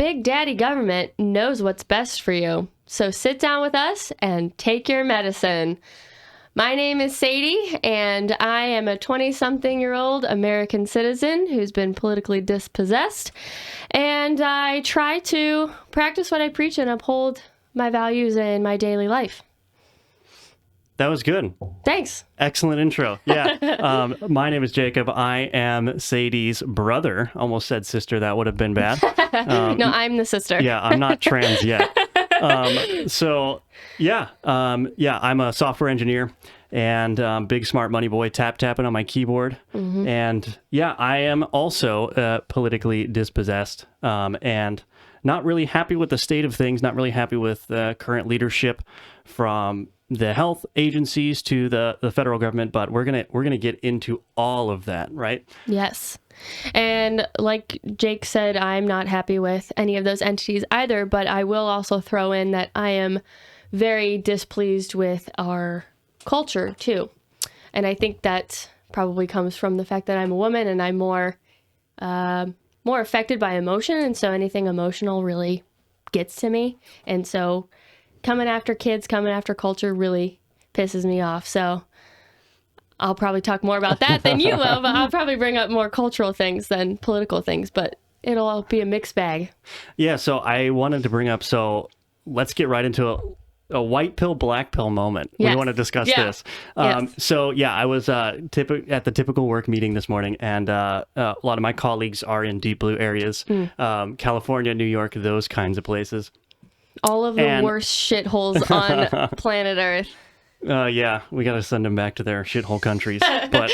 Big Daddy Government knows what's best for you. So sit down with us and take your medicine. My name is Sadie, and I am a 20-something-year-old American citizen who's been politically dispossessed. And I try to practice what I preach and uphold my values in my daily life. That was good. Thanks. Excellent intro. Yeah. My name is Jacob. I am Sadie's brother. Almost said sister. That would have been bad. No, I'm the sister. Yeah, I'm not trans yet. I'm a software engineer and big smart money boy tapping on my keyboard. Mm-hmm. And yeah, I am also politically dispossessed and not really happy with the state of things, not really happy with the current leadership from the health agencies to the federal government, but we're gonna get into all of that, right? Yes. And like Jake said, I'm not happy with any of those entities either, but I will also throw in that I am very displeased with our culture too. And I think that probably comes from the fact that I'm a woman and I'm more affected by emotion, and so anything emotional really gets to me. And so coming after kids, coming after culture really pisses me off. So I'll probably talk more about that than you will, but I'll probably bring up more cultural things than political things, but it'll all be a mixed bag. Yeah, so I wanted to bring up, so let's get right into a white pill, black pill moment. Yes. We want to discuss this. Yes. So yeah, I was at the typical work meeting this morning, and a lot of my colleagues are in deep blue areas, California, New York, those kinds of places. All of the worst shitholes on planet Earth. Yeah, we got to send them back to their shithole countries. But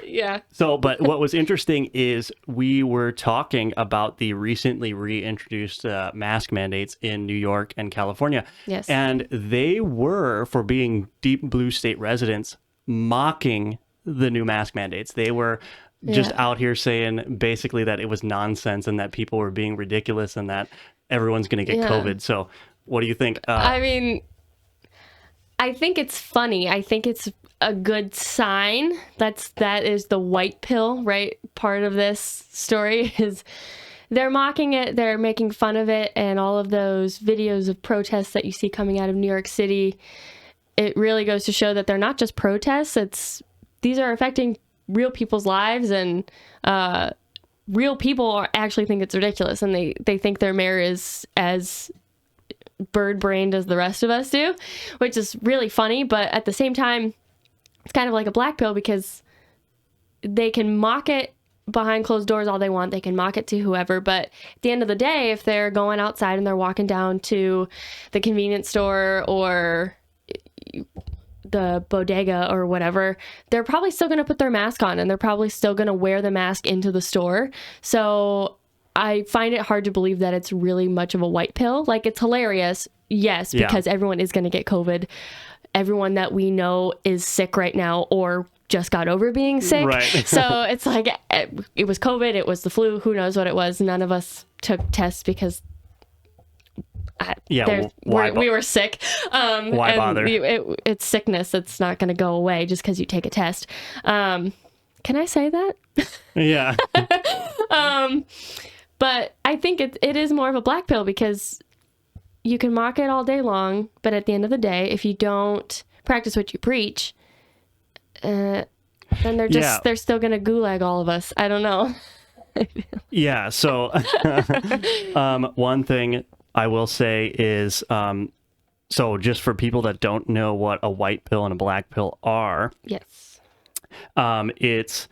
yeah. So, but what was interesting is we were talking about the recently reintroduced mask mandates in New York and California. Yes. And they were, for being deep blue state residents, mocking the new mask mandates. They were just out here saying basically that it was nonsense and that people were being ridiculous and that everyone's going to get COVID. So what do you think? I mean, I think it's funny. I think it's a good sign. That is the white pill, right? Part of this story is they're mocking it. They're making fun of it. And all of those videos of protests that you see coming out of New York City, it really goes to show that they're not just protests. These are affecting real people's lives, and real people actually think it's ridiculous, and they think their mayor is as bird-brained as the rest of us do, which is really funny. But at the same time, it's kind of like a black pill, because they can mock it behind closed doors all they want. They can mock it to whoever, but at the end of the day, if they're going outside and they're walking down to the convenience store or the bodega or whatever, they're probably still going to put their mask on, and they're probably still going to wear the mask into the store. So I find it hard to believe that it's really much of a white pill. Like, it's hilarious, yes, because everyone is going to get COVID. Everyone that we know is sick right now or just got over being sick. Right. So it's like, it was COVID, it was the flu, who knows what it was. None of us took tests because we were sick. Why bother? It's sickness. It's not going to go away just because you take a test. Can I say that? Yeah. But I think it is more of a black pill, because you can mock it all day long, but at the end of the day, if you don't practice what you preach, then they're still going to gulag all of us. I don't know. Yeah. So one thing I will say is, so just for people that don't know what a white pill and a black pill are. Yes. It's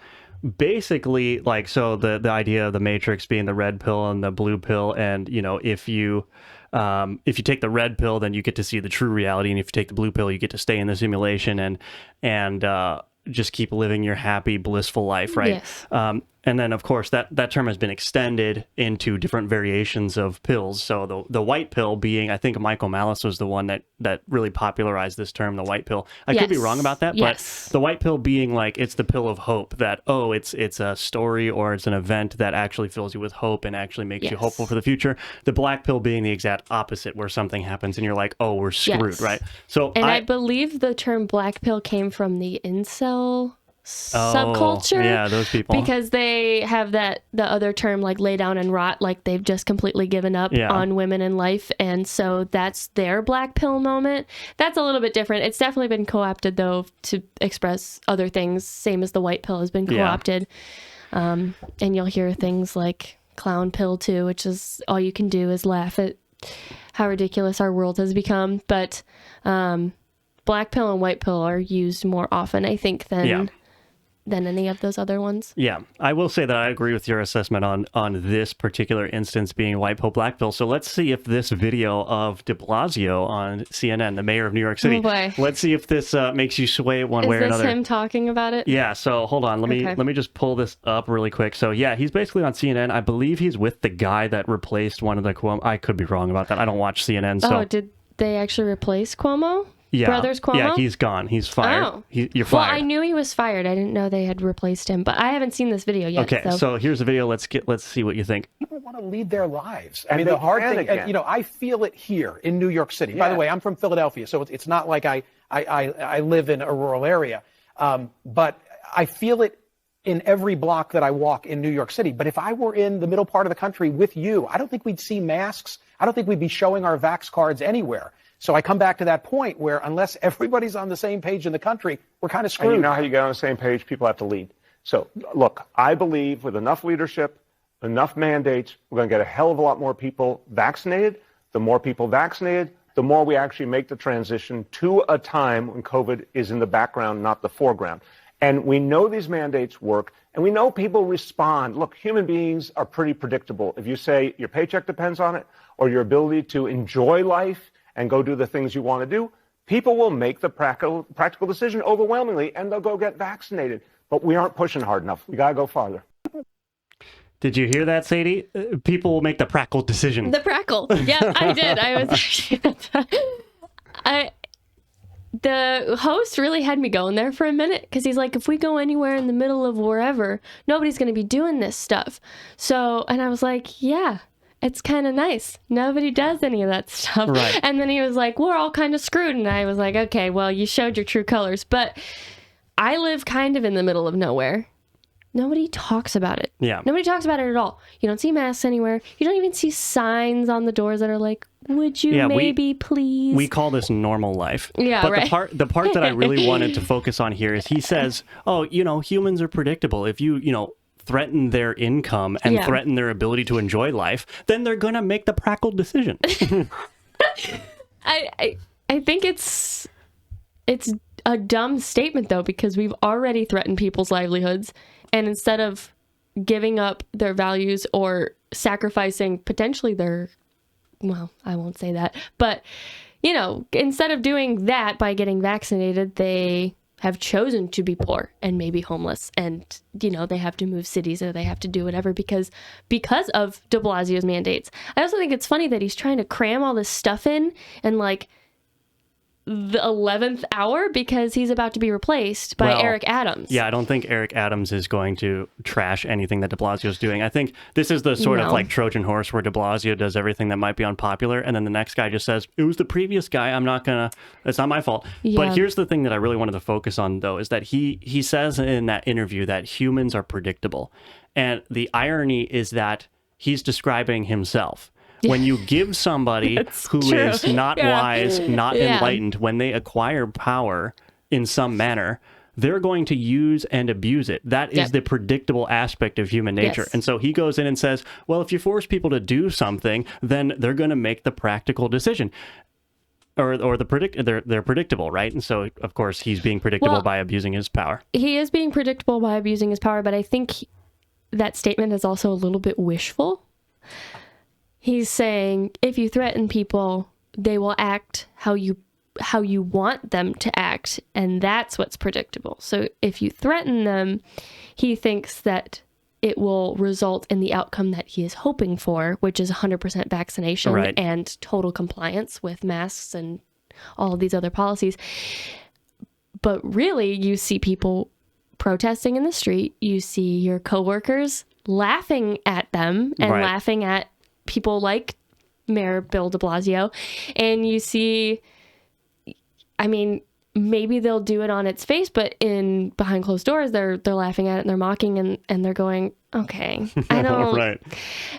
basically like, so the idea of the Matrix being the red pill and the blue pill. And, you know, if you take the red pill, then you get to see the true reality. And if you take the blue pill, you get to stay in the simulation and just keep living your happy, blissful life. Right. Yes. And then, of course, that term has been extended into different variations of pills. So the white pill being, I think Michael Malice was the one that really popularized this term, the white pill. I could be wrong about that, but the white pill being like, it's the pill of hope, that, oh, it's a story or it's an event that actually fills you with hope and actually makes you hopeful for the future. The black pill being the exact opposite, where something happens and you're like, oh, we're screwed, right? So I believe the term black pill came from the incel subculture. Yeah, those people. Because they have the other term, like lay down and rot, like they've just completely given up on women in life. And so that's their black pill moment. That's a little bit different. It's definitely been co-opted, though, to express other things, same as the white pill has been co-opted. And you'll hear things like clown pill, too, which is all you can do is laugh at how ridiculous our world has become. But black pill and white pill are used more often, I think, than any of those other ones. Yeah, I will say that I agree with your assessment on this particular instance being white pill, black pill. So let's see if this video of De Blasio on CNN, the mayor of New York City, let's see if this makes you sway one way or another. Is this him talking about it? Yeah, so hold on. Let me just pull this up really quick. So yeah, he's basically on CNN. I believe he's with the guy that replaced one of the Cuomo. I could be wrong about that. I don't watch CNN. So. Oh, did they actually replace Cuomo? Yeah. Brothers Cuomo? Yeah, he's gone. He's fired. Oh. You're fired. Well, I knew he was fired. I didn't know they had replaced him, but I haven't seen this video yet. Okay, so here's the video. Let's see what you think. People want to lead their lives. I mean, the hard thing, I feel it here in New York City. By the way, I'm from Philadelphia, so it's not like I live in a rural area. But I feel it in every block that I walk in New York City. But if I were in the middle part of the country with you, I don't think we'd see masks. I don't think we'd be showing our vax cards anywhere. So I come back to that point where unless everybody's on the same page in the country, we're kind of screwed. And you know how you get on the same page? People have to lead. So, look, I believe with enough leadership, enough mandates, we're going to get a hell of a lot more people vaccinated. The more people vaccinated, the more we actually make the transition to a time when COVID is in the background, not the foreground. And we know these mandates work, and we know people respond. Look, human beings are pretty predictable. If you say your paycheck depends on it, or your ability to enjoy life and go do the things you want to do, people will make the practical decision overwhelmingly, and they'll go get vaccinated. But we aren't pushing hard enough. We got to go farther. Did you hear that, Sadie? People will make the practical decision. The prackle. Yeah, I did. The host really had me going there for a minute because he's like, if we go anywhere in the middle of wherever, nobody's going to be doing this stuff. So, and I was like, yeah. It's kind of nice. Nobody does any of that stuff. Right. And then he was like, we're all kind of screwed. And I was like, okay, well, you showed your true colors. But I live kind of in the middle of nowhere. Nobody talks about it. Yeah. Nobody talks about it at all. You don't see masks anywhere. You don't even see signs on the doors that are like, would you please? We call this normal life. Yeah, but right. the part that I really wanted to focus on here is he says, humans are predictable. If you threaten their income and threaten their ability to enjoy life, then they're going to make the practical decision. I think it's a dumb statement, though, because we've already threatened people's livelihoods, and instead of giving up their values or sacrificing potentially their, well, I won't say that, but, instead of doing that by getting vaccinated, they have chosen to be poor and maybe homeless, and they have to move cities or they have to do whatever because of De Blasio's mandates. I also think it's funny that he's trying to cram all this stuff in like the 11th hour because he's about to be replaced by Eric Adams. Yeah, I don't think Eric Adams is going to trash anything that de Blasio's doing. I think this is the sort of like Trojan horse where de Blasio does everything that might be unpopular, and then the next guy just says, it was the previous guy, it's not my fault. Yeah. But here's the thing that I really wanted to focus on, though, is that he says in that interview that humans are predictable. And the irony is that he's describing himself. When you give somebody who is not wise, not enlightened, when they acquire power in some manner, they're going to use and abuse it. That is the predictable aspect of human nature. Yes. And so he goes in and says, well, if you force people to do something, then they're going to make the practical decision. Or they're predictable, right? And so, of course, he's being predictable by abusing his power. He is being predictable by abusing his power, but I think that statement is also a little bit wishful. He's saying if you threaten people, they will act how you want them to act, and that's what's predictable. So if you threaten them, he thinks that it will result in the outcome that he is hoping for, which is 100% vaccination and total compliance with masks and all of these other policies. But really, you see people protesting in the street. You see your coworkers laughing at them and laughing at people like Mayor Bill de Blasio. And you see, I mean, maybe they'll do it on its face, but behind closed doors, they're laughing at it and they're mocking and they're going, okay, I don't. Right.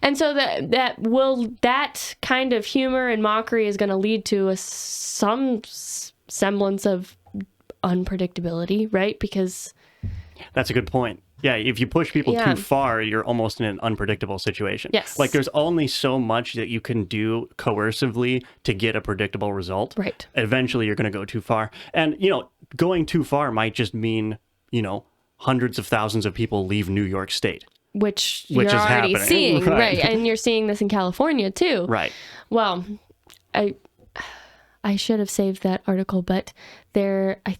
And so that kind of humor and mockery is going to lead to some semblance of unpredictability, right? Because that's a good point. Yeah, if you push people too far, you're almost in an unpredictable situation. Yes. Like there's only so much that you can do coercively to get a predictable result. Right. Eventually you're going to go too far. And, going too far might just mean, hundreds of thousands of people leave New York State. Which is you're already happening. seeing, Right. right? And you're seeing this in California too. Right. Well, I should have saved that article, but I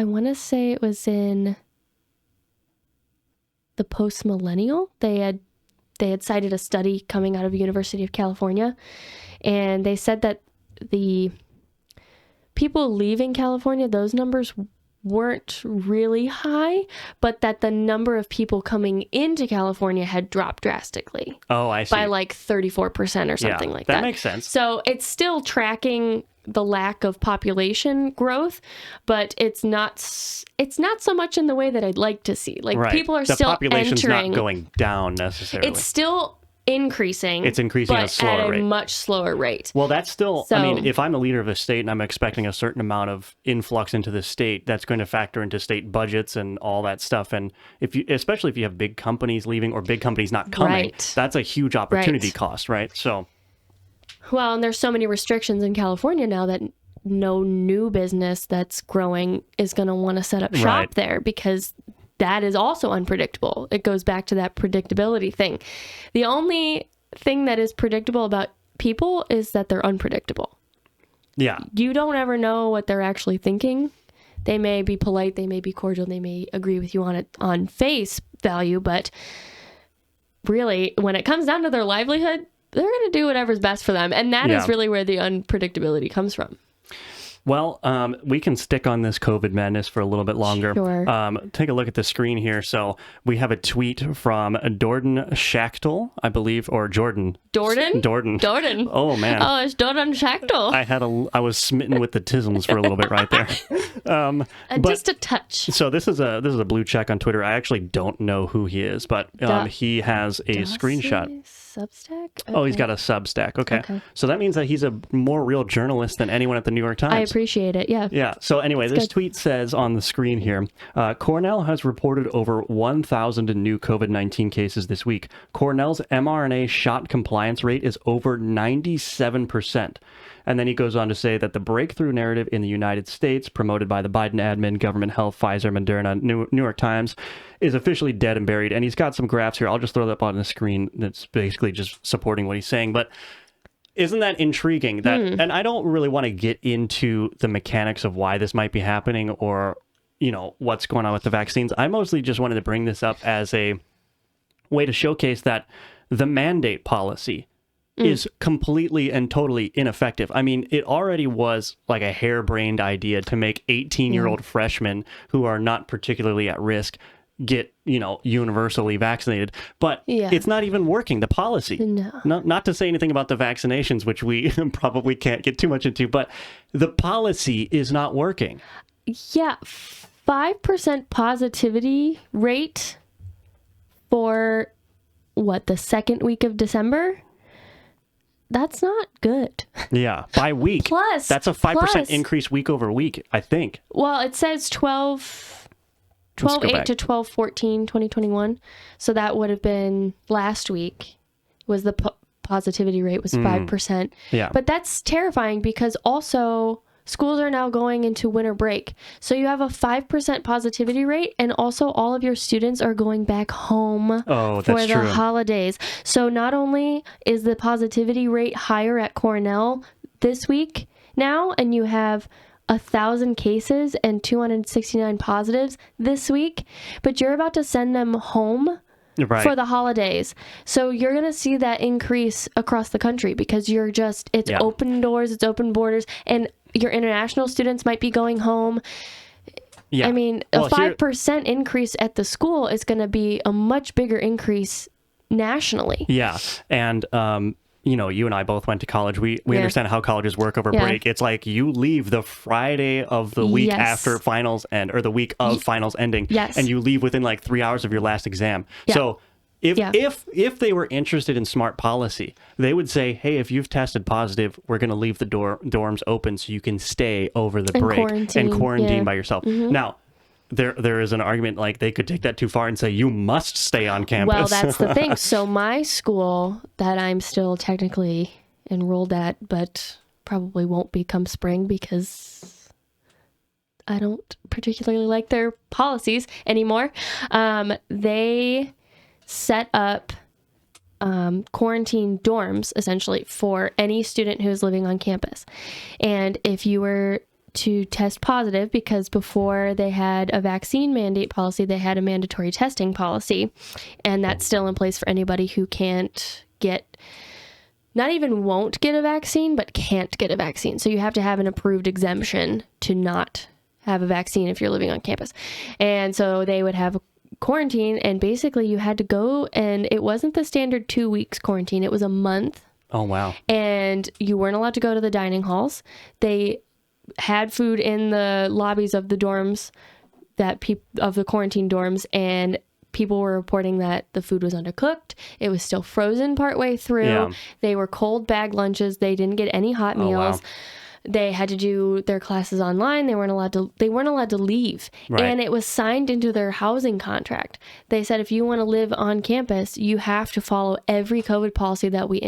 want to say it was in the Post-Millennial. They had cited a study coming out of University of California, and they said that the people leaving California, those numbers weren't really high, but that the number of people coming into California had dropped drastically. Oh, I see. By like 34% or something like that. That makes sense. So it's still tracking the lack of population growth, but it's not so much in the way that I'd like to see. Like right. people are the still population's entering. Not going down necessarily. It's still increasing. It's increasing but at a slower rate. much slower rate. Well, that's still, So, if I'm a leader of a state and I'm expecting a certain amount of influx into the state, that's going to factor into state budgets and all that stuff. And especially if you have big companies leaving or big companies not coming, right. that's a huge opportunity cost, right? So, well, and there's so many restrictions in California now that no new business that's growing is going to want to set up shop right. there, because that is also unpredictable. It goes back to that predictability thing. The only thing that is predictable about people is that they're unpredictable. Yeah. You don't ever know what they're actually thinking. They may be polite, they may be cordial, they may agree with you on face value, but really, when it comes down to their livelihood, they're going to do whatever's best for them. And that is really where the unpredictability comes from. Well, we can stick on this COVID madness for a little bit longer. Sure. Take a look at the screen here. So we have a tweet from Jordan Schachtel, I believe, or Jordan. Jordan? Jordan. Oh, man. Oh, it's Jordan Schachtel. I was smitten with the tisms for a little bit right there. Just a touch. So this is a blue check on Twitter. I actually don't know who he is, but he has a screenshot. Substack? Okay. Oh, he's got a Substack. Okay. So that means that he's a more real journalist than anyone at the New York Times. I appreciate it. Yeah. Yeah. So anyway, this tweet says on the screen here, Cornell has reported over 1,000 new COVID-19 cases this week. Cornell's mRNA shot compliance rate is over 97%. And then he goes on to say that the breakthrough narrative in the United States, promoted by the Biden admin, Government Health, Pfizer, Moderna, New York Times, is officially dead and buried. And he's got some graphs here. I'll just throw that up on the screen. That's basically just supporting what he's saying. But isn't that intriguing? And I don't really want to get into the mechanics of why this might be happening or, what's going on with the vaccines. I mostly just wanted to bring this up as a way to showcase that the mandate policy is completely and totally ineffective. I mean, it already was like a harebrained idea to make 18-year-old freshmen who are not particularly at risk get, universally vaccinated. But it's not even working, the policy. No. Not to say anything about the vaccinations, which we probably can't get too much into, but the policy is not working. Yeah. 5% positivity rate for, the second week of December? That's not good. Yeah, by week. Plus, that's a 5% increase week over week, I think. Well, it says 12-8 to 12-14, 2021. So that would have been last week was the positivity rate was 5%. Yeah. But that's terrifying because also schools are now going into winter break. So you have a 5% positivity rate, and also all of your students are going back home for the holidays. So not only is the positivity rate higher at Cornell this week now, and you have 1,000 cases and 269 positives this week, but you're about to send them home for the holidays. So you're going to see that increase across the country because it's open doors, it's open borders, and your international students might be going home. Yeah. I mean, a 5% increase at the school is going to be a much bigger increase nationally. Yeah. And you know, you and I both went to college. We understand how colleges work over break. It's like you leave the Friday of the week after finals end, or the week of finals ending, and you leave within like 3 hours of your last exam. So if they were interested in smart policy, they would say, hey, if you've tested positive, we're going to leave the dorms open so you can stay over the break and quarantine by yourself. Now, there is an argument like they could take that too far and say you must stay on campus. Well, that's the thing. So my school that I'm still technically enrolled at, but probably won't be come spring because I don't particularly like their policies anymore. They set up quarantine dorms essentially for any student who is living on campus. And if you were to test positive, because before they had a vaccine mandate policy, they had a mandatory testing policy, and that's still in place for anybody who can't get, not even won't get a vaccine, but can't get a vaccine. So you have to have an approved exemption to not have a vaccine if you're living on campus. And so they would have a quarantine, and basically you had to go, and it wasn't the standard 2 weeks quarantine, it was a month. Oh, wow. And you weren't allowed to go to the dining halls. They had food in the lobbies of the dorms, of the quarantine dorms, and people were reporting that the food was undercooked. It was still frozen partway through. Yeah. They were cold bag lunches. They didn't get any hot meals. Wow. They had to do their classes online. They weren't allowed to leave. Right. And it was signed into their housing contract. They said, if you want to live on campus, you have to follow every COVID policy that we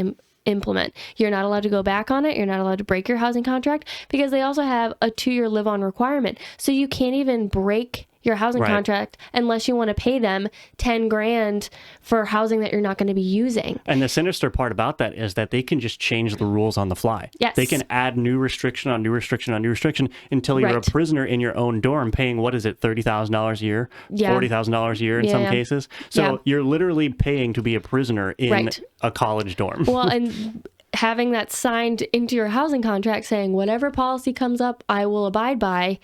implement. You're not allowed to go back on it. You're not allowed to break your housing contract, because they also have a 2-year live-on requirement. So you can't even break your housing contract unless you want to pay them $10,000 for housing that you're not going to be using. And the sinister part about that is that they can just change the rules on the fly. Yes. They can add new restriction on new restriction on new restriction until you're a prisoner in your own dorm paying, what is it, $30,000 a year? $40,000 a year in some cases. So you're literally paying to be a prisoner in a college dorm. Well, and having that signed into your housing contract saying whatever policy comes up, I will abide by.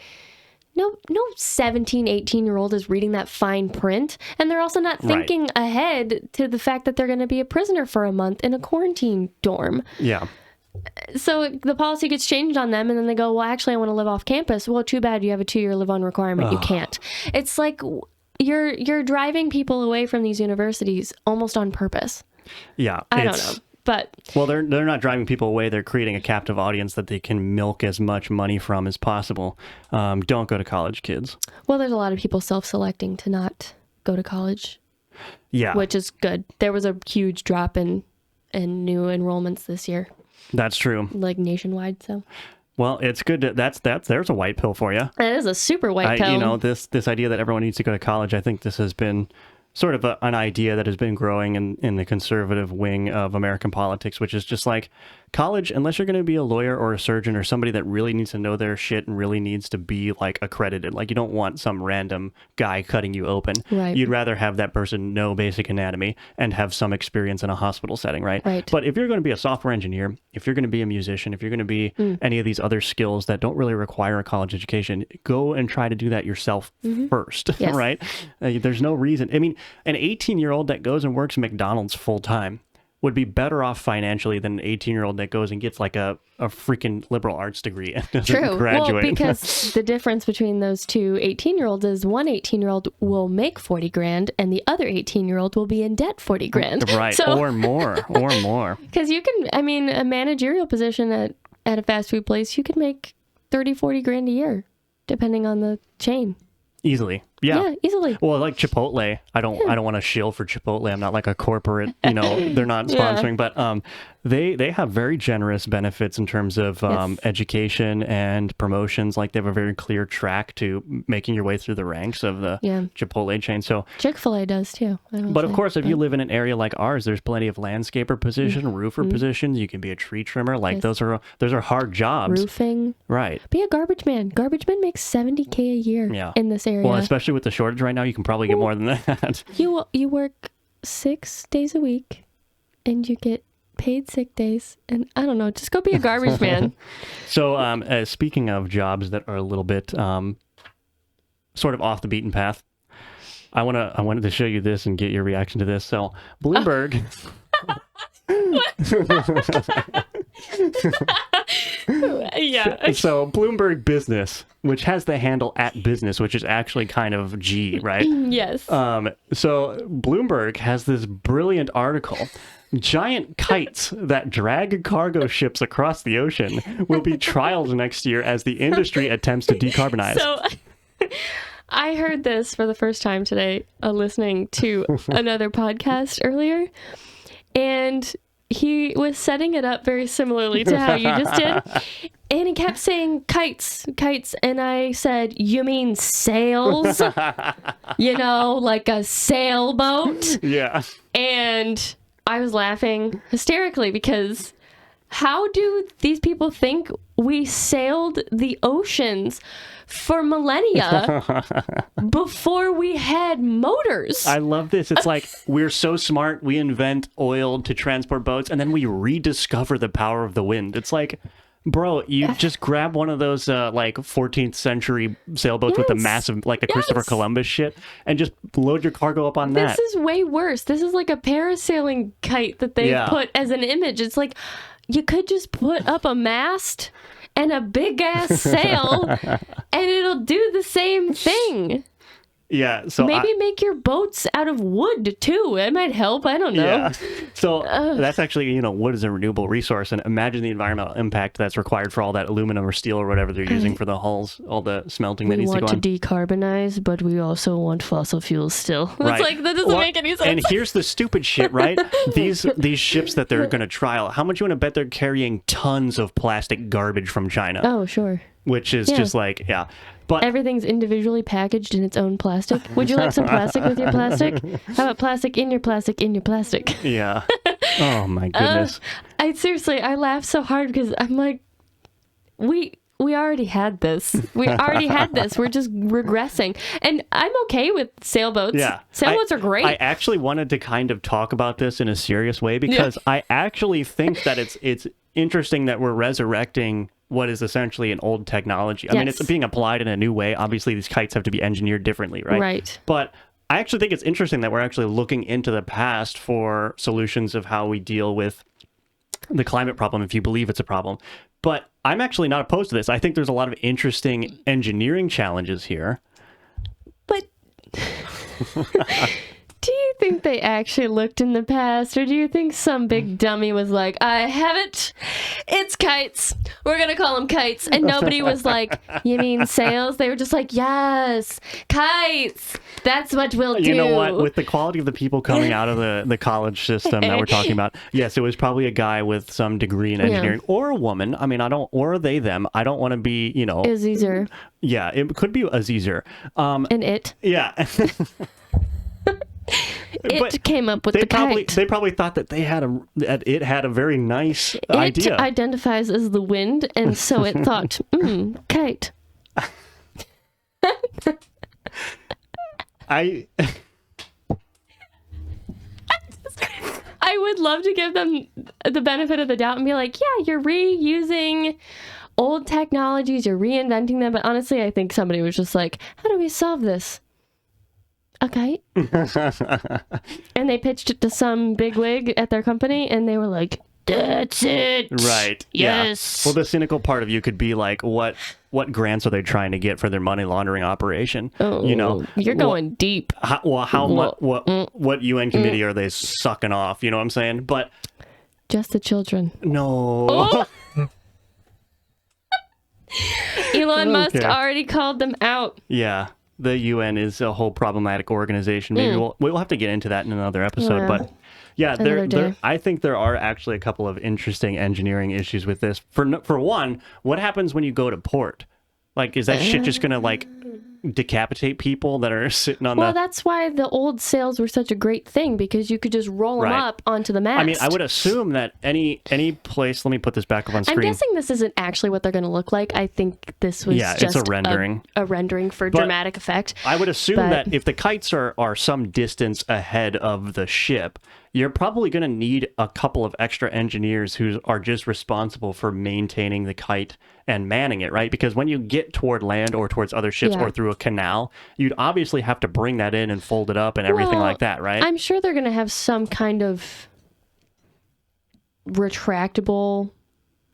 No 17, 18-year-old is reading that fine print. And they're also not thinking ahead to the fact that they're going to be a prisoner for a month in a quarantine dorm. Yeah. So the policy gets changed on them, and then they go, well, actually, I want to live off campus. Well, too bad, you have a 2-year live-on requirement. You can't. It's like you're driving people away from these universities almost on purpose. Yeah. I don't know. But well, they're not driving people away. They're creating a captive audience that they can milk as much money from as possible. Don't go to college, kids. Well, there's a lot of people self-selecting to not go to college. Yeah. Which is good. There was a huge drop in new enrollments this year. That's true. Like nationwide, so. Well, it's good. There's a white pill for you. That is a super white pill. You know, this idea that everyone needs to go to college, I think this has been sort of an idea that has been growing in the conservative wing of American politics, which is just like, college, unless you're going to be a lawyer or a surgeon or somebody that really needs to know their shit and really needs to be like accredited, like you don't want some random guy cutting you open. Right. You'd rather have that person know basic anatomy and have some experience in a hospital setting, right? Right. But if you're going to be a software engineer, if you're going to be a musician, if you're going to be any of these other skills that don't really require a college education, go and try to do that yourself first, yes. right? There's no reason. I mean, an 18-year-old that goes and works McDonald's full time would be better off financially than an 18-year-old that goes and gets like a freaking liberal arts degree and doesn't graduate. Well, because the difference between those two 18-year-olds is one 18-year-old will make $40,000 and the other 18-year-old will be in debt $40,000. Right, so, or more. Because you can, I mean, a managerial position at a fast food place, you could make $30,000-$40,000 a year, depending on the chain. Easily. Yeah, easily. Well, like Chipotle, I don't want to shill for Chipotle. I'm not like a corporate, they're not sponsoring, but they have very generous benefits in terms of education and promotions. Like they have a very clear track to making your way through the ranks of the Chipotle chain. So Chick-fil-A does too. But of course, if you live in an area like ours, there's plenty of landscaper position, roofer positions. You can be a tree trimmer. Like those are hard jobs. Roofing. Right. Be a garbage man. Garbage man makes $70,000 a year in this area. Well, especially with the shortage right now, you can probably get more than that. You work 6 days a week and you get paid sick days, and I don't know, just go be a garbage man. So speaking of jobs that are a little bit sort of off the beaten path, I wanted to show you this and get your reaction to this. So Bloomberg Yeah. So Bloomberg Business, which has the handle @business, which is actually kind of G, right? Yes. So Bloomberg has this brilliant article. Giant kites that drag cargo ships across the ocean will be trialed next year as the industry attempts to decarbonize. So I heard this for the first time today, listening to another podcast earlier, and he was setting it up very similarly to how you just did. And he kept saying kites, kites. And I said, you mean sails? Like a sailboat? Yeah. And I was laughing hysterically because how do these people think we sailed the oceans for millennia before we had motors? I love this. It's like we're so smart, we invent oil to transport boats, and then we rediscover the power of the wind. It's like, bro, you just grab one of those 14th century sailboats with a massive, like the Christopher Columbus shit, and just load your cargo up on that. This is way worse. This is like a parasailing kite that they put as an image. It's like you could just put up a mast and a big ass sail and it'll do the same thing. Yeah, so maybe make your boats out of wood too. It might help. I don't know. Yeah. So that's actually, wood is a renewable resource, and imagine the environmental impact that's required for all that aluminum or steel or whatever they're using for the hulls, all the smelting that needs to go on. We want to decarbonize, but we also want fossil fuels still. Right. It's like that doesn't make any sense. And here's the stupid shit, right? These ships that they're going to trial, how much you want to bet they're carrying tons of plastic garbage from China? Oh, sure. Which is just like, But everything's individually packaged in its own plastic. Would you like some plastic with your plastic? How about plastic in your plastic in your plastic? Yeah. Oh my goodness. I laugh so hard because I'm like, we already had this. We already had this. We're just regressing. And I'm okay with sailboats. Yeah. Sailboats are great. I actually wanted to kind of talk about this in a serious way because I actually think that it's interesting that we're resurrecting what is essentially an old technology. I mean, it's being applied in a new way. Obviously, these kites have to be engineered differently, right? Right. But I actually think it's interesting that we're actually looking into the past for solutions of how we deal with the climate problem, if you believe it's a problem. But I'm actually not opposed to this. I think there's a lot of interesting engineering challenges here. But do you think they actually looked in the past, or do you think some big dummy was like, I have it, it's kites, we're gonna call them kites, and nobody was like, you mean sails? They were just like, yes, kites, that's what we'll do. You know what, with the quality of the people coming out of the college system that we're talking about, yes, it was probably a guy with some degree in engineering, or a woman. I mean, or they, them. I don't want to be, Azizer. Yeah, it could be Azizer. And it. Yeah. It came up with the kite. They probably thought that it had a very nice idea. It identifies as the wind, and so it thought, kite. I would love to give them the benefit of the doubt and be like, yeah, you're reusing old technologies, you're reinventing them. But honestly, I think somebody was just like, how do we solve this? A kite. And they pitched it to some bigwig at their company, and they were like, that's it. Right. Yes. Yeah. Well, the cynical part of you could be like, what grants are they trying to get for their money laundering operation? Oh, you're going deep. What UN committee are they sucking off? You know what I'm saying? But just the children. No. Oh. Elon Musk already called them out. Yeah. The UN is a whole problematic organization. Maybe we'll have to get into that in another episode. But yeah, I think there are actually a couple of interesting engineering issues with this. For one, what happens when you go to port? Like, is that shit just gonna like decapitate people that are sitting on Well, that's why the old sails were such a great thing, because you could just roll them up onto the mast. I mean, I would assume that any place, let me put this back up on screen. I'm guessing this isn't actually what they're going to look like. I think this was just it's a rendering. A rendering for dramatic effect. I would assume that if the kites are some distance ahead of the ship, you're probably going to need a couple of extra engineers who are just responsible for maintaining the kite and manning it, right? Because when you get toward land or towards other ships or through a canal, you'd obviously have to bring that in and fold it up and everything like that, right? I'm sure they're going to have some kind of retractable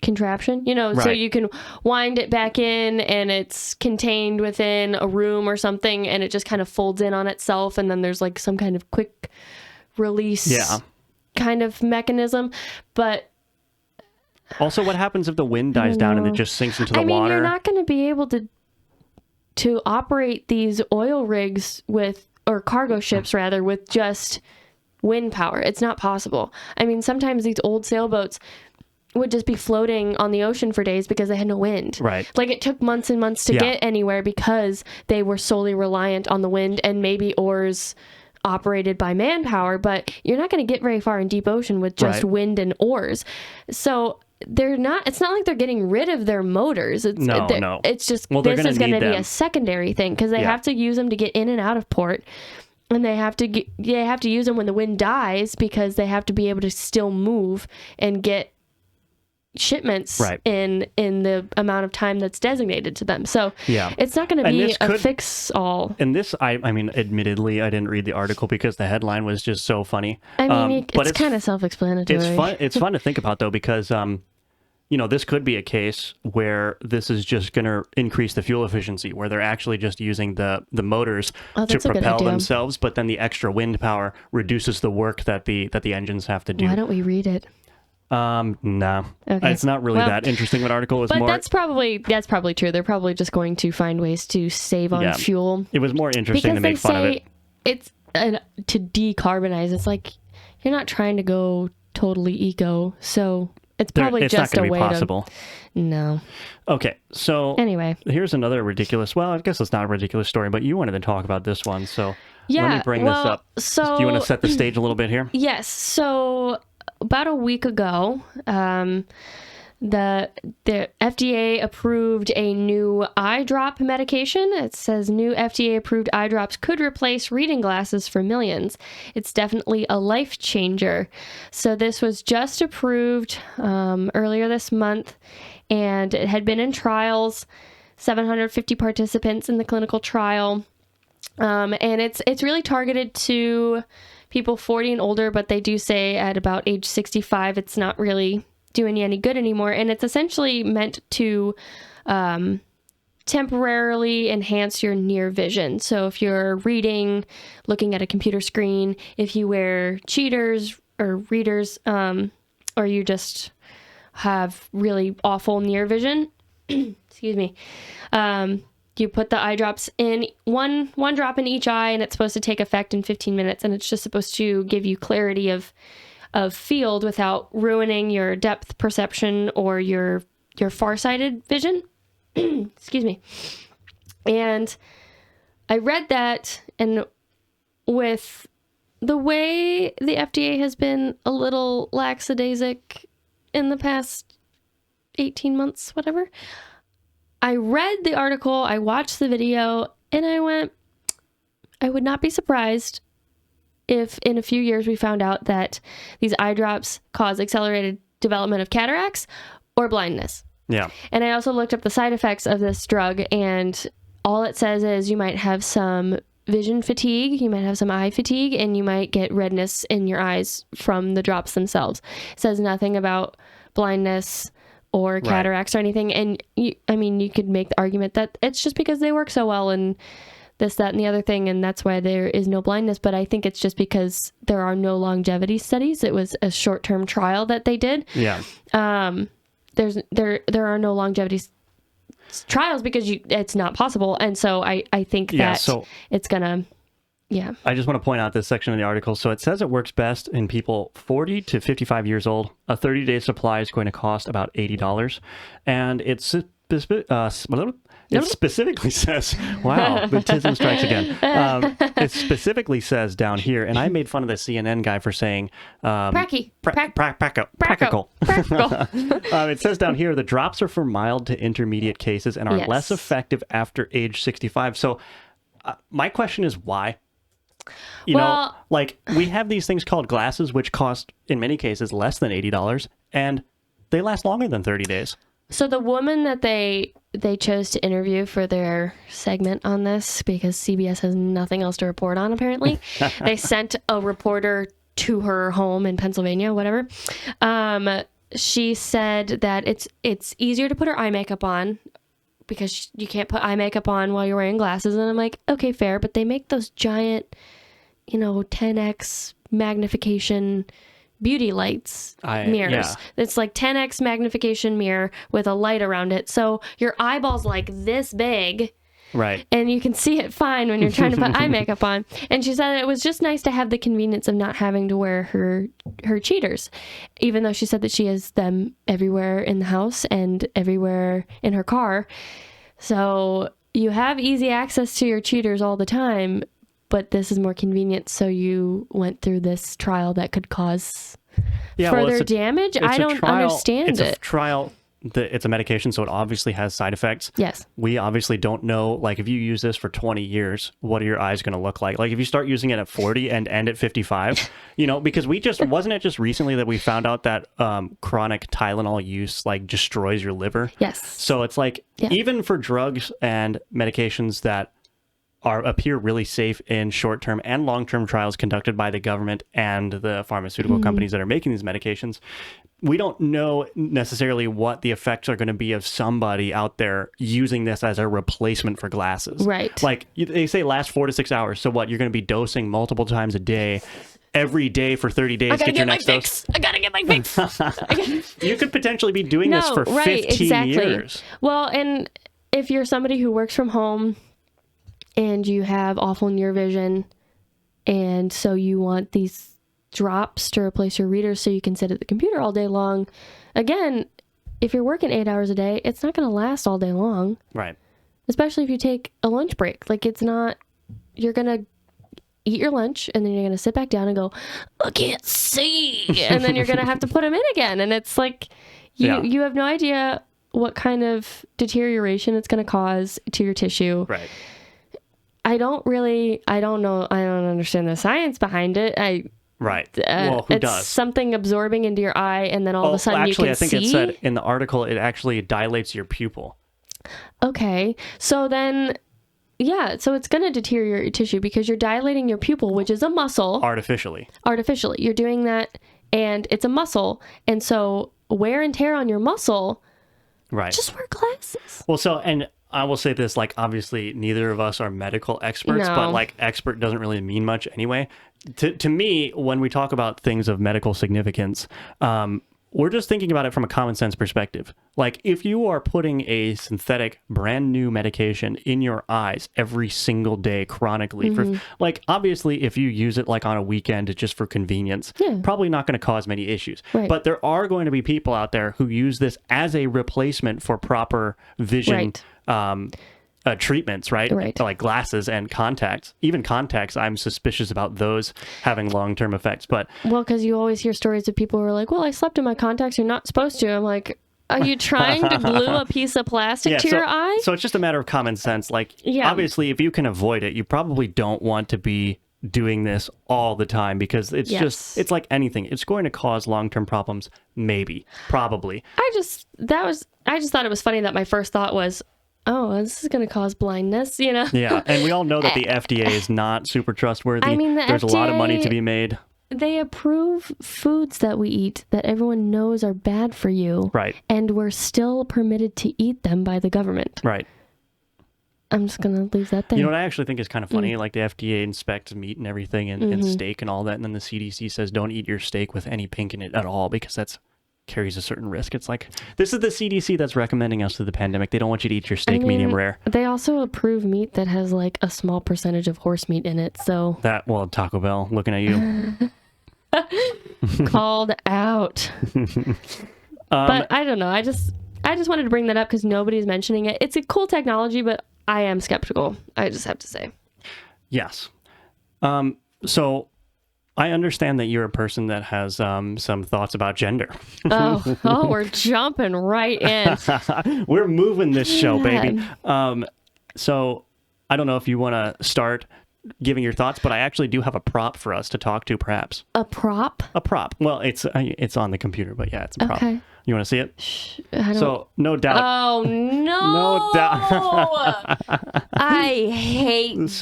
contraption, you know, so you can wind it back in and it's contained within a room or something, and it just kind of folds in on itself, and then there's like some kind of quick release kind of mechanism. But also, what happens if the wind dies down and it just sinks into the water? You're not going to be able to operate these oil rigs or cargo ships rather, with just wind power. It's not possible. I mean, sometimes these old sailboats would just be floating on the ocean for days because they had no wind. Right. Like, it took months and months to get anywhere because they were solely reliant on the wind and maybe oars operated by manpower, but you're not going to get very far in deep ocean with just wind and oars. So it's not like they're getting rid of their motors. No. It's just, this is going to be a secondary thing because they have to use them to get in and out of port. And they have to use them when the wind dies because they have to be able to still move and get shipments in the amount of time that's designated to them. So it's not going to be a fix-all. And this, I mean, admittedly, I didn't read the article because the headline was just so funny. I mean, it's kind of self-explanatory. It's fun to think about, though, because you know, this could be a case where this is just going to increase the fuel efficiency, where they're actually just using the motors to propel themselves, but then the extra wind power reduces the work that the engines have to do. Why don't we read it? No. Okay. It's not really that interesting of an article. It was more, that's probably true. They're probably just going to find ways to save on fuel. It was more interesting to make fun of it. It's to decarbonize. It's like you're not trying to go totally eco, so it's probably it's just not a way possible. No. Okay, so anyway, here's another ridiculous. Well, I guess it's not a ridiculous story, but you wanted to talk about this one, so let me bring this up. So, do you want to set the stage a little bit here? Yes. So about a week ago, the FDA approved a new eye drop medication. It says new FDA approved eye drops could replace reading glasses for millions. It's definitely a life changer. So this was just approved earlier this month, and it had been in trials, 750 participants in the clinical trial. And it's really targeted to people 40 and older, but they do say at about age 65, it's not really doing you any good anymore. And it's essentially meant to temporarily enhance your near vision. So if you're reading, looking at a computer screen, if you wear cheaters or readers, or you just have really awful near vision, excuse me, you put the eye drops in, one drop in each eye, and it's supposed to take effect in 15 minutes. And it's just supposed to give you clarity of field without ruining your depth perception or your farsighted vision. Excuse me. And I read that, and with the way the FDA has been a little lackadaisic in the past 18 months, whatever, I read the article, I watched the video, and I went, I would not be surprised if in a few years we found out that these eye drops cause accelerated development of cataracts or blindness. Yeah. And I also looked up the side effects of this drug, and all it says is you might have some vision fatigue, you might have some eye fatigue, and you might get redness in your eyes from the drops themselves. It says nothing about blindness or cataracts or anything. And you could make the argument that it's just because they work so well and this, that, and the other thing, and that's why there is no blindness. But I think it's just because there are no longevity studies. It was a short-term trial that they did. Yeah. There are no longevity trials because it's not possible. And so I think that it's gonna. Yeah. I just want to point out this section of the article. So it says it works best in people 40 to 55 years old. A 30-day supply is going to cost about $80. And it specifically says, wow, the tism strikes again. It specifically says down here, and I made fun of the CNN guy for saying practical. It says down here, the drops are for mild to intermediate cases and are less effective after age 65. So my question is why? You know, like, we have these things called glasses, which cost, in many cases, less than $80, and they last longer than 30 days. So the woman that they chose to interview for their segment on this, because CBS has nothing else to report on, apparently, they sent a reporter to her home in Pennsylvania, whatever. She said that it's easier to put her eye makeup on because you can't put eye makeup on while you're wearing glasses. And I'm like, okay, fair. But they make those giant, 10x magnification beauty lights mirrors. Yeah. It's like 10x magnification mirror with a light around it. So your eyeball's like this big. Right. And you can see it fine when you're trying to put eye makeup on. And she said it was just nice to have the convenience of not having to wear her cheaters, even though she said that she has them everywhere in the house and everywhere in her car. So you have easy access to your cheaters all the time, but this is more convenient. So you went through this trial that could cause further damage. I don't understand it. It's a trial. It's a medication, so it obviously has side effects. Yes. We obviously don't know, like, if you use this for 20 years, what are your eyes going to look like? Like, if you start using it at 40 and end at 55, because wasn't it just recently that we found out that chronic Tylenol use, like, destroys your liver? Yes. So it's like, even for drugs and medications that appear really safe in short-term and long-term trials conducted by the government and the pharmaceutical companies that are making these medications, we don't know necessarily what the effects are going to be of somebody out there using this as a replacement for glasses. Right. Like they say last 4 to 6 hours. So what? You're going to be dosing multiple times a day, every day for 30 days. Get your next dose. I gotta get my fix. You could potentially be doing this for 15 years. Well, and if you're somebody who works from home and you have awful near vision, and so you want these drops to replace your readers so you can sit at the computer all day long. Again, if you're working 8 hours a day, it's not going to last all day long. Right. Especially if you take a lunch break. Like, you're going to eat your lunch and then you're going to sit back down and go, I can't see. And then you're going to have to put them in again. And it's like, you have no idea what kind of deterioration it's going to cause to your tissue. Right. I don't know. I don't understand the science behind it. Right. Well, who does? It's something absorbing into your eye, and then all of a sudden you can see. Actually, I think it said in the article, it actually dilates your pupil. Okay. So then, so it's going to deteriorate your tissue because you're dilating your pupil, which is a muscle. Artificially. You're doing that, and it's a muscle. And so wear and tear on your muscle. Right. Just wear glasses. Well, and I will say this, like, obviously neither of us are medical experts, but like expert doesn't really mean much anyway. To me, when we talk about things of medical significance, we're just thinking about it from a common sense perspective. Like, if you are putting a synthetic brand new medication in your eyes every single day chronically, for like, obviously if you use it like on a weekend just for convenience, probably not going to cause many issues. Right. But there are going to be people out there who use this as a replacement for proper vision treatments, right? Like glasses and contacts. Even contacts, I'm suspicious about those having long-term effects. But because you always hear stories of people who are like, well, I slept in my contacts, you're not supposed to. I'm like, are you trying to glue a piece of plastic to your eye? So it's just a matter of common sense. Like, obviously, if you can avoid it, you probably don't want to be doing this all the time because it's it's like anything. It's going to cause long-term problems, maybe, probably. I just thought it was funny that my first thought was, oh, this is going to cause blindness, Yeah, and we all know that the FDA is not super trustworthy. I mean, there's a lot of money to be made. They approve foods that we eat that everyone knows are bad for you. Right. And we're still permitted to eat them by the government. Right. I'm just going to leave that there. You know what I actually think is kind of funny? Like, the FDA inspects meat and everything and steak and all that, and then the CDC says don't eat your steak with any pink in it at all because that's carries a certain risk. It's like, this is the CDC that's recommending us through the pandemic. They don't want you to eat your steak medium rare. They also approve meat that has like a small percentage of horse meat in it. So Taco Bell, looking at you. Called out. But I don't know. I just wanted to bring that up because nobody's mentioning it. It's a cool technology, but I am skeptical. I just have to say. Yes. So I understand that you're a person that has some thoughts about gender. Oh, we're jumping right in. We're moving this show, baby. So I don't know if you want to start giving your thoughts, but I actually do have a prop for us to talk to, perhaps. A prop? A prop. Well, it's on the computer, but yeah, it's a prop. Okay. You want to see it? So, no doubt. Oh, no. No doubt. I hate this.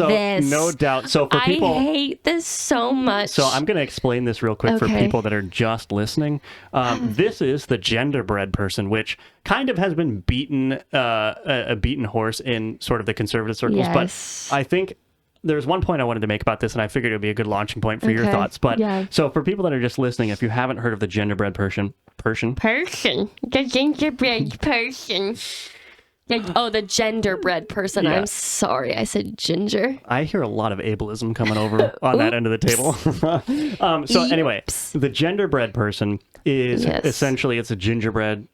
No doubt. So, for people. I hate this so much. So, I'm going to explain this real quick for people that are just listening. This is the genderbread person, which kind of has been a beaten horse in sort of the conservative circles. Yes. But I think there's one point I wanted to make about this, and I figured it would be a good launching point for your thoughts. But so for people that are just listening, if you haven't heard of the genderbread person. The gingerbread person. The genderbread person. Yeah. I'm sorry, I said ginger. I hear a lot of ableism coming over on that end of the table. Anyway, the genderbread person is essentially, it's a gingerbread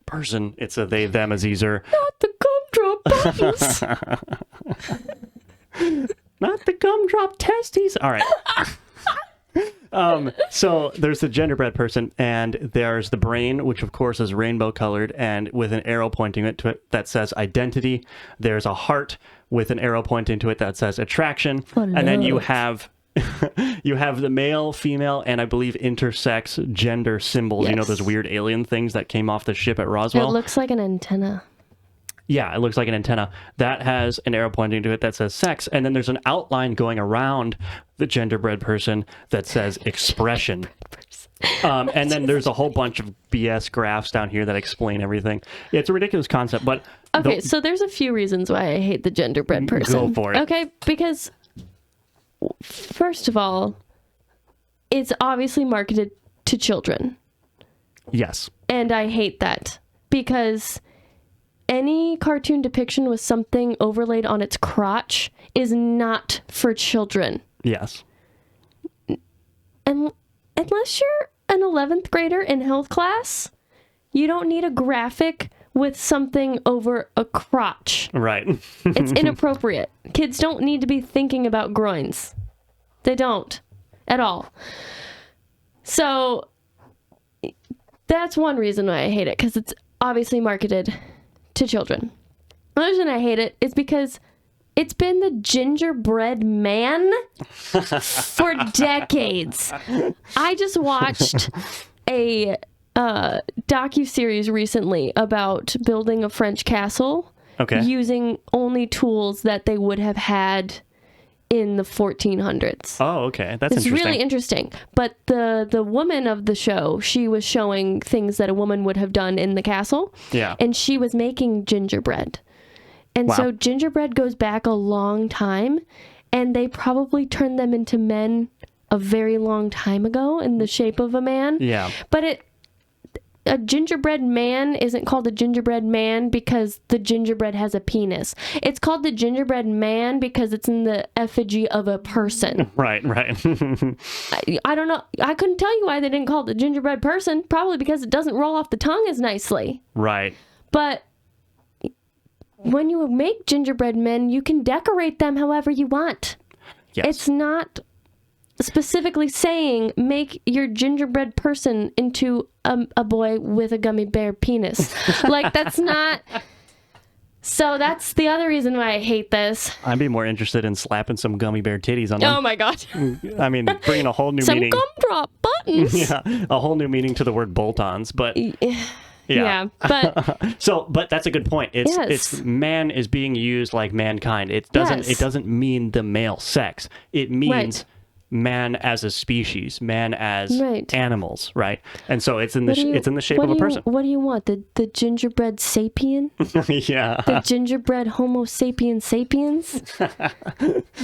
person. It's a they, them, a zezer. Not the gumdrop buttons. Not the gumdrop testes. All right. So there's the genderbread person, and there's the brain, which of course is rainbow colored and with an arrow pointing to it that says identity. There's a heart with an arrow pointing to it that says attraction. And then you have the male, female, and I believe intersex gender symbols. Yes. You know, those weird alien things that came off the ship at Roswell. It looks like an antenna. Yeah, it looks like an antenna. That has an arrow pointing to it that says sex, and then there's an outline going around the genderbread person that says expression. And then there's a whole bunch of BS graphs down here that explain everything. It's a ridiculous concept, but... Okay, so there's a few reasons why I hate the genderbread person. Go for it. Okay, because, first of all, it's obviously marketed to children. Yes. And I hate that, because... any cartoon depiction with something overlaid on its crotch is not for children. Yes. And unless you're an 11th grader in health class, you don't need a graphic with something over a crotch. Right. It's inappropriate. Kids don't need to be thinking about groins. They don't. At all. So, that's one reason why I hate it, because it's obviously marketed to children. Another reason I hate it is because it's been the gingerbread man for decades. I just watched a docuseries recently about building a French castle using only tools that they would have had in the 1400s. Oh, okay. That's interesting. It's really interesting. But the woman of the show, she was showing things that a woman would have done in the castle. Yeah. And she was making gingerbread. And so gingerbread goes back a long time, and they probably turned them into men a very long time ago in the shape of a man. Yeah. But a gingerbread man isn't called a gingerbread man because the gingerbread has a penis. It's called the gingerbread man because it's in the effigy of a person. Right. I don't know. I couldn't tell you why they didn't call it the gingerbread person. Probably because it doesn't roll off the tongue as nicely. Right. But when you make gingerbread men, you can decorate them however you want. Yes. It's not specifically saying make your gingerbread person into a boy with a gummy bear penis. Like, that's not... So that's the other reason why I hate this. I'd be more interested in slapping some gummy bear titties on them. Oh my god. I mean, bringing a whole new meaning. Some gumdrop buttons. Yeah, a whole new meaning to the word bolt-ons, but... Yeah, but but that's a good point. It's man is being used like mankind. It doesn't mean the male sex. It means man as a species, man as animals, right? And so it's in the shape of a person. What do you want? The gingerbread sapien? Yeah. The gingerbread Homo sapien sapiens?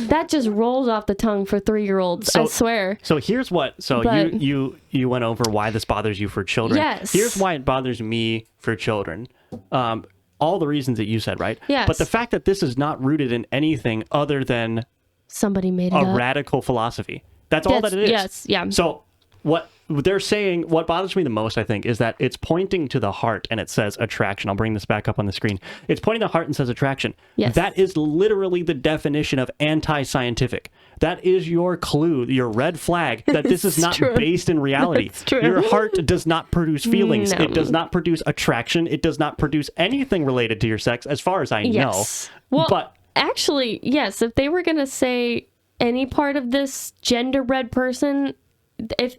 That just rolls off the tongue for 3-year-olds, I swear. So here's what you went over why this bothers you for children. Yes. Here's why it bothers me for children. All the reasons that you said, right? Yes. But the fact that this is not rooted in anything other than somebody made it up. A radical philosophy. That's all that it is. Yes, yeah. So what they're saying, what bothers me the most, I think, is that it's pointing to the heart and it says attraction. I'll bring this back up on the screen. It's pointing to the heart and says attraction. Yes. That is literally the definition of anti-scientific. That is your clue, your red flag that this is not based in reality. Your heart does not produce feelings. No. It does not produce attraction. It does not produce anything related to your sex, as far as I know. Well, actually, yes, if they were going to say any part of this genderbread person, if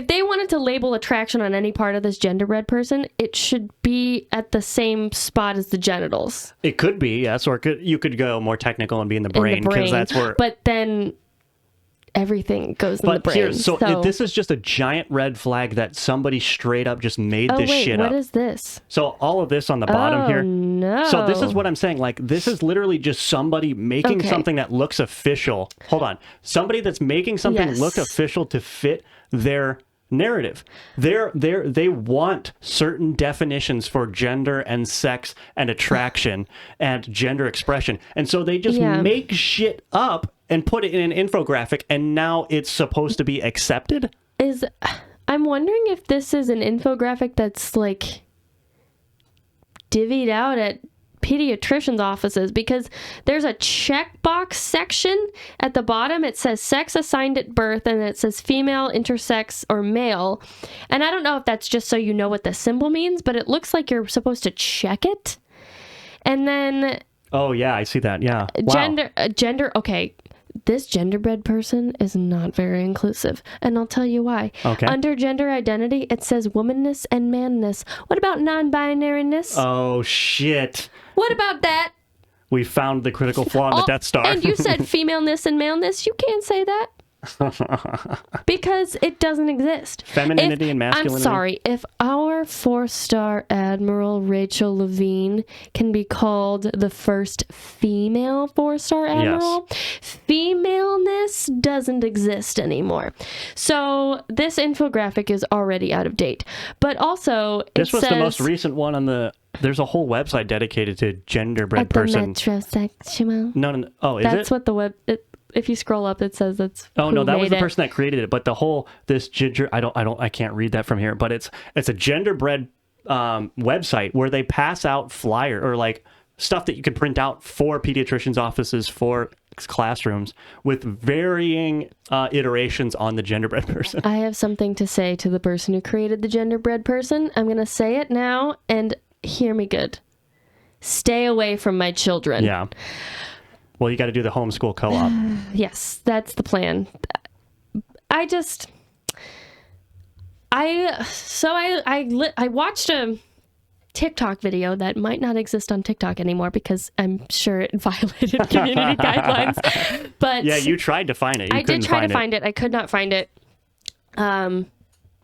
they wanted to label attraction on any part of this genderbread person, it should be at the same spot as the genitals. It could be, yes, or you could go more technical and be in the brain, because that's where. But then everything goes in the brain. So this is just a giant red flag that somebody straight up just made this shit up. What is this? So all of this on the bottom here. No. So this is what I'm saying. Like, this is literally just somebody making something that looks official. Hold on. Somebody that's making something look official to fit their narrative. They want certain definitions for gender and sex and attraction and gender expression. And so they just make shit up and put it in an infographic, and now it's supposed to be accepted? I'm wondering if this is an infographic that's like divvied out at pediatricians' offices, because there's a checkbox section at the bottom. It says sex assigned at birth, and it says female, intersex, or male. And I don't know if that's just so you know what the symbol means, but it looks like you're supposed to check it. And then... Oh, yeah, I see that. Yeah. Wow. Gender, okay. This genderbread person is not very inclusive, and I'll tell you why. Okay. Under gender identity, it says womanness and manness. What about non-binariness? Oh, shit. What about that? We found the critical flaw in the Death Star. And you said femaleness and maleness. You can't say that. Because it doesn't exist. Femininity and masculinity. I'm sorry. If our 4-star Admiral Rachel Levine can be called the first female 4-star Admiral, femaleness doesn't exist anymore. So this infographic is already out of date. But also, this was the most recent one on the... There's a whole website dedicated to genderbread person. Metrosexual. No. Oh, is it? That's what the web... If you scroll up, it says that's. Oh no, that was the person that created it. But the whole I can't read that from here. But it's a genderbread website where they pass out flyer or like stuff that you can print out for pediatricians' offices, for classrooms, with varying iterations on the genderbread person. I have something to say to the person who created the genderbread person. I'm gonna say it now, and hear me good. Stay away from my children. Yeah. Well, you got to do the homeschool co-op. Yes, that's the plan. I watched a TikTok video that might not exist on TikTok anymore because I'm sure it violated community guidelines. But yeah, you tried to find it. I did try to find it. I could not find it.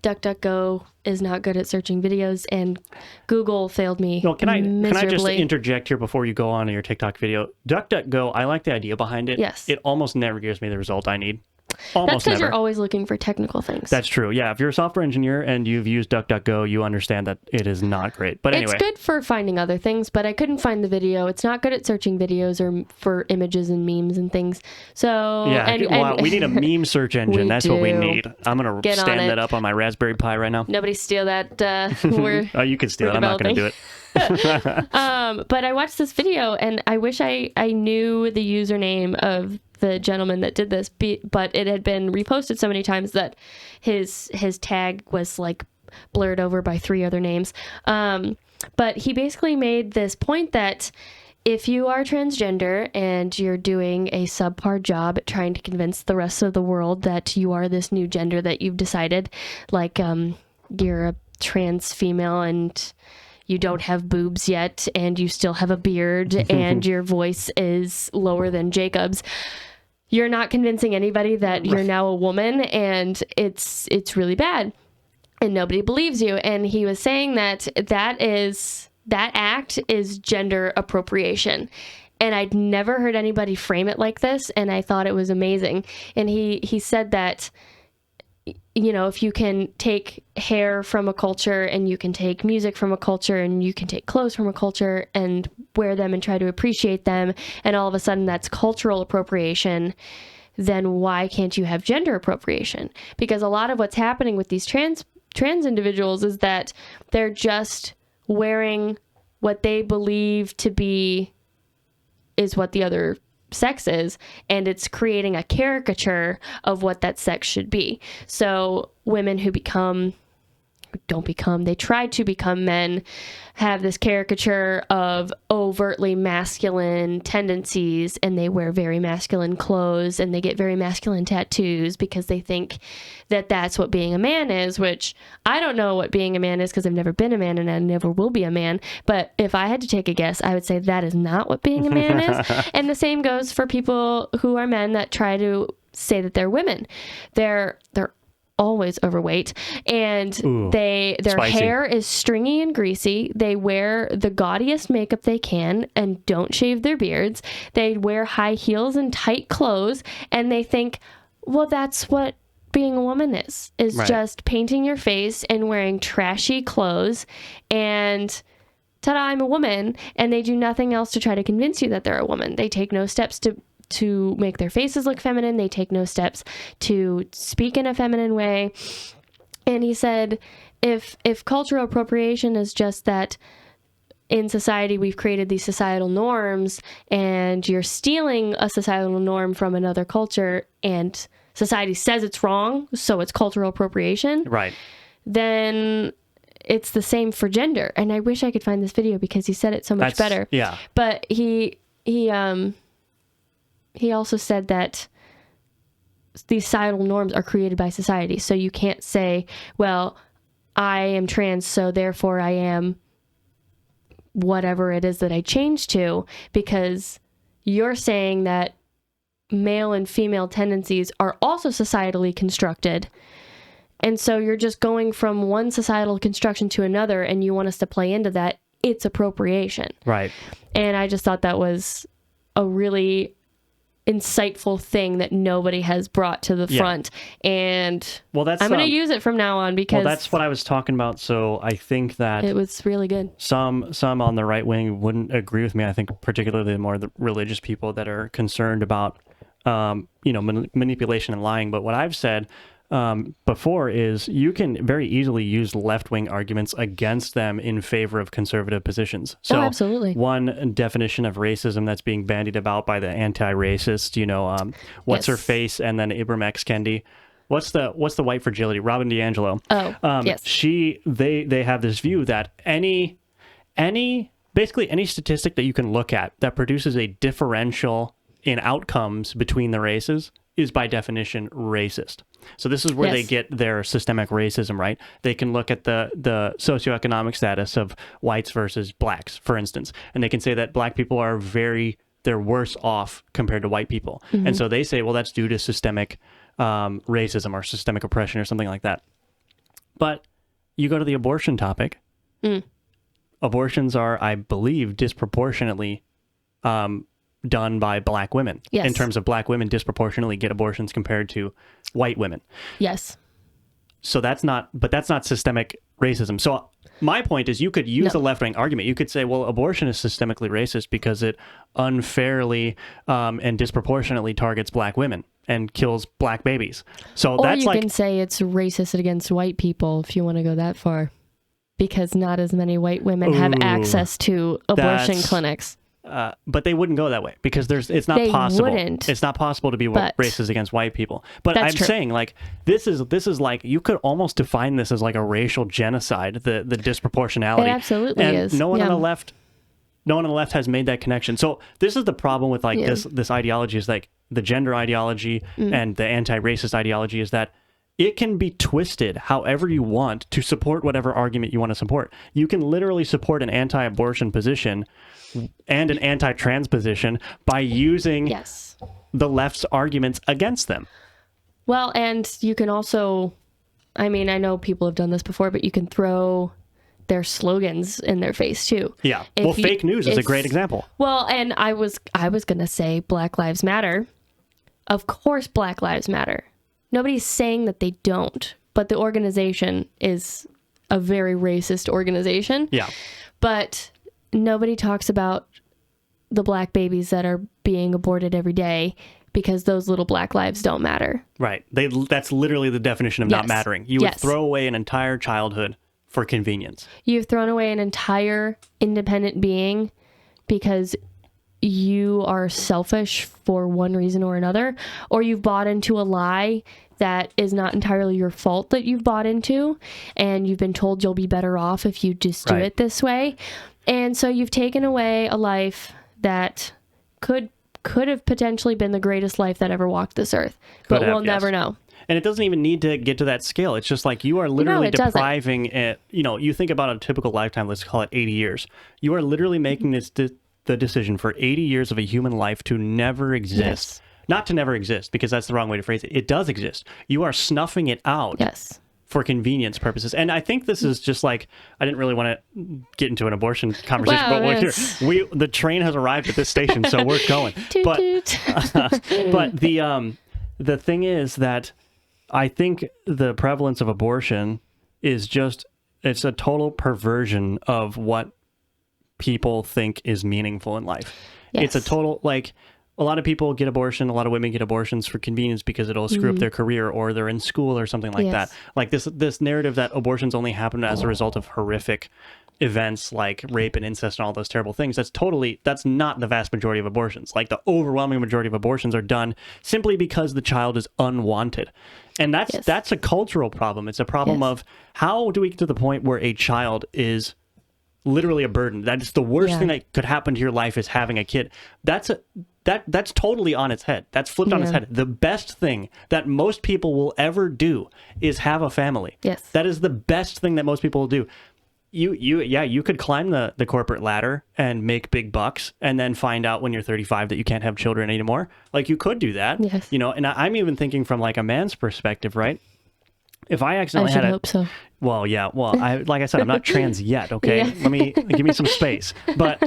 DuckDuckGo is not good at searching videos, and Google failed me. No, can I just interject here before you go on to your TikTok video? DuckDuckGo, I like the idea behind it. Yes. It almost never gives me the result I need. That's because you're always looking for technical things. That's true. Yeah, if you're a software engineer and you've used DuckDuckGo, you understand that it is not great. But anyway. It's good for finding other things, but I couldn't find the video. It's not good at searching videos or for images and memes and things. So yeah, we need a meme search engine. That's what we need. I'm going to stand that up on my Raspberry Pi right now. Nobody steal that. Oh, you can steal it. I'm not going to do it. But I watched this video, and I wish I knew the username of the gentleman that did this, but it had been reposted so many times that his tag was like blurred over by 3 other names. But he basically made this point that if you are transgender and you're doing a subpar job at trying to convince the rest of the world that you are this new gender that you've decided, like you're a trans female and you don't have boobs yet and you still have a beard and your voice is lower than Jacob's, you're not convincing anybody that you're now a woman, and it's really bad, and nobody believes you. And he was saying that act is gender appropriation. And I'd never heard anybody frame it like this, and I thought it was amazing. And he said that, you know, if you can take hair from a culture and you can take music from a culture and you can take clothes from a culture and wear them and try to appreciate them, and all of a sudden that's cultural appropriation, then why can't you have gender appropriation? Because a lot of what's happening with these trans individuals is that they're just wearing what they believe to be is what the other sex is, and it's creating a caricature of what that sex should be. So women who become they try to become men, have this caricature of overtly masculine tendencies, and they wear very masculine clothes and they get very masculine tattoos because they think that that's what being a man is, which I don't know what being a man is because I've never been a man and I never will be a man. But if I had to take a guess, I would say that is not what being a man is. And the same goes for people who are men that try to say that they're women. They're always overweight, and their spicy. hair is stringy and greasy. They wear the gaudiest makeup they can and don't shave their beards. They wear high heels and tight clothes, and they think, well, that's what being a woman is right. just painting your face and wearing trashy clothes, and ta-da, I'm a woman. And they do nothing else to try to convince you that they're a woman. They take no steps to make their faces look feminine. They take no steps to speak in a feminine way. And he said, if cultural appropriation is just that in society we've created these societal norms and you're stealing a societal norm from another culture and society says it's wrong, so it's cultural appropriation, right? Then it's the same for gender. And I wish I could find this video because he said it so much better. Yeah. But he also said that these societal norms are created by society. So you can't say, well, I am trans, so therefore I am whatever it is that I changed to, because you're saying that male and female tendencies are also societally constructed. And so you're just going from one societal construction to another, and you want us to play into that. It's appropriation. Right. And I just thought that was a really insightful thing that nobody has brought to the front. And I'm going to use it from now on because that's what I was talking about. So I think that it was really good. Some on the right wing wouldn't agree with me. I think particularly more the religious people that are concerned about, manipulation and lying. But what I've said before is you can very easily use left-wing arguments against them in favor of conservative positions. So absolutely. One definition of racism that's being bandied about by the anti-racist, what's her face, and then Ibram X. Kendi. What's the white fragility? Robin DiAngelo. Yes. They have this view that basically any statistic that you can look at that produces a differential in outcomes between the races is by definition racist. So this is where they get their systemic racism, right? They can look at the socioeconomic status of whites versus blacks, for instance, and they can say that black people are they're worse off compared to white people. Mm-hmm. And so they say, well, that's due to systemic racism or systemic oppression or something like that. But you go to the abortion topic. Abortions are, I believe, disproportionately done by black women. Yes. In terms of black women disproportionately get abortions compared to white women. Yes. So that's not systemic racism. So my point is you could use a left-wing argument. You could say, well, abortion is systemically racist because it unfairly and disproportionately targets black women and kills black babies. So or that's you can say it's racist against white people if you want to go that far, because not as many white women have access to abortion clinics. But they wouldn't go that way because it's not possible. Wouldn't. It's not possible to be racist against white people. But I'm saying, like, this is like, you could almost define this as like a racial genocide, the disproportionality. It absolutely and is. No one on the left has made that connection. So this is the problem with like this ideology, is like the gender ideology and the anti-racist ideology, is that it can be twisted however you want to support whatever argument you want to support. You can literally support an anti-abortion position and an anti-trans position by using the left's arguments against them. Well, and you can also, I mean, I know people have done this before, but you can throw their slogans in their face too. Yeah. Fake news is a great example. Well, and I was going to say Black Lives Matter. Of course, Black Lives Matter. Nobody's saying that they don't, but the organization is a very racist organization. Yeah. But nobody talks about the black babies that are being aborted every day because those little black lives don't matter. Right. That's literally the definition of not mattering. You would throw away an entire childhood for convenience. You've thrown away an entire independent being because you are selfish for one reason or another, or you've bought into a lie that is not entirely your fault that you've bought into, and you've been told you'll be better off if you just do it this way. And so you've taken away a life that could have potentially been the greatest life that ever walked this earth, but we'll never know. And it doesn't even need to get to that scale. It's just like you are literally depriving it. You know, you think about a typical lifetime, let's call it 80 years. You are literally making the decision for 80 years of a human life to never exist. Yes. Not to never exist, because that's the wrong way to phrase it. It does exist. You are snuffing it out. Yes. For convenience purposes. And I think this is just like, I didn't really want to get into an abortion conversation, but the train has arrived at this station, so we're going. But the thing is that I think the prevalence of abortion is just, it's a total perversion of what people think is meaningful in life. Yes. It's a total, like, a lot of people get abortion, a lot of women get abortions for convenience because it'll screw up their career, or they're in school or something like that. Like this narrative that abortions only happen as a result of horrific events like rape and incest and all those terrible things. That's not the vast majority of abortions. Like the overwhelming majority of abortions are done simply because the child is unwanted. And that's a cultural problem. It's a problem of how do we get to the point where a child is literally a burden? That's the worst thing that could happen to your life, is having a kid. That's totally on its head. That's flipped on its head. The best thing that most people will ever do is have a family. Yes. That is the best thing that most people will do. You could climb the corporate ladder and make big bucks, and then find out when you're 35 that you can't have children anymore. Like, you could do that. Yes. You know, and I'm even thinking from like a man's perspective, right? If I accidentally I hope so. Well, yeah. Well, like I said, I'm not trans yet. Okay, give me some space. But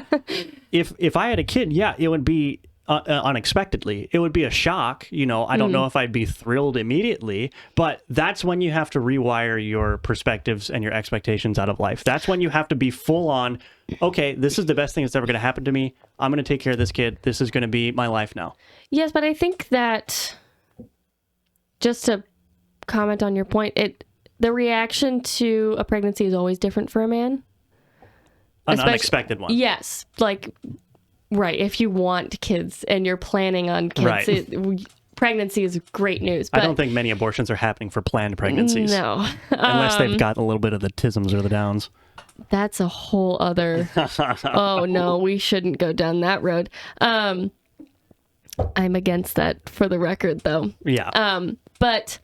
if I had a kid, it would be unexpectedly. It would be a shock. You know, I don't know if I'd be thrilled immediately, but that's when you have to rewire your perspectives and your expectations out of life. That's when you have to be full on, okay, this is the best thing that's ever going to happen to me. I'm going to take care of this kid. This is going to be my life now. Yes, but I think that, just to comment on your point, the reaction to a pregnancy is always different for a man. An unexpected one. Yes. Like, right. If you want kids and you're planning on kids, pregnancy is great news. But I don't think many abortions are happening for planned pregnancies. No. Unless they've got a little bit of the tisms or the downs. That's a whole other... Oh, no, we shouldn't go down that road. I'm against that, for the record, though. Yeah. But...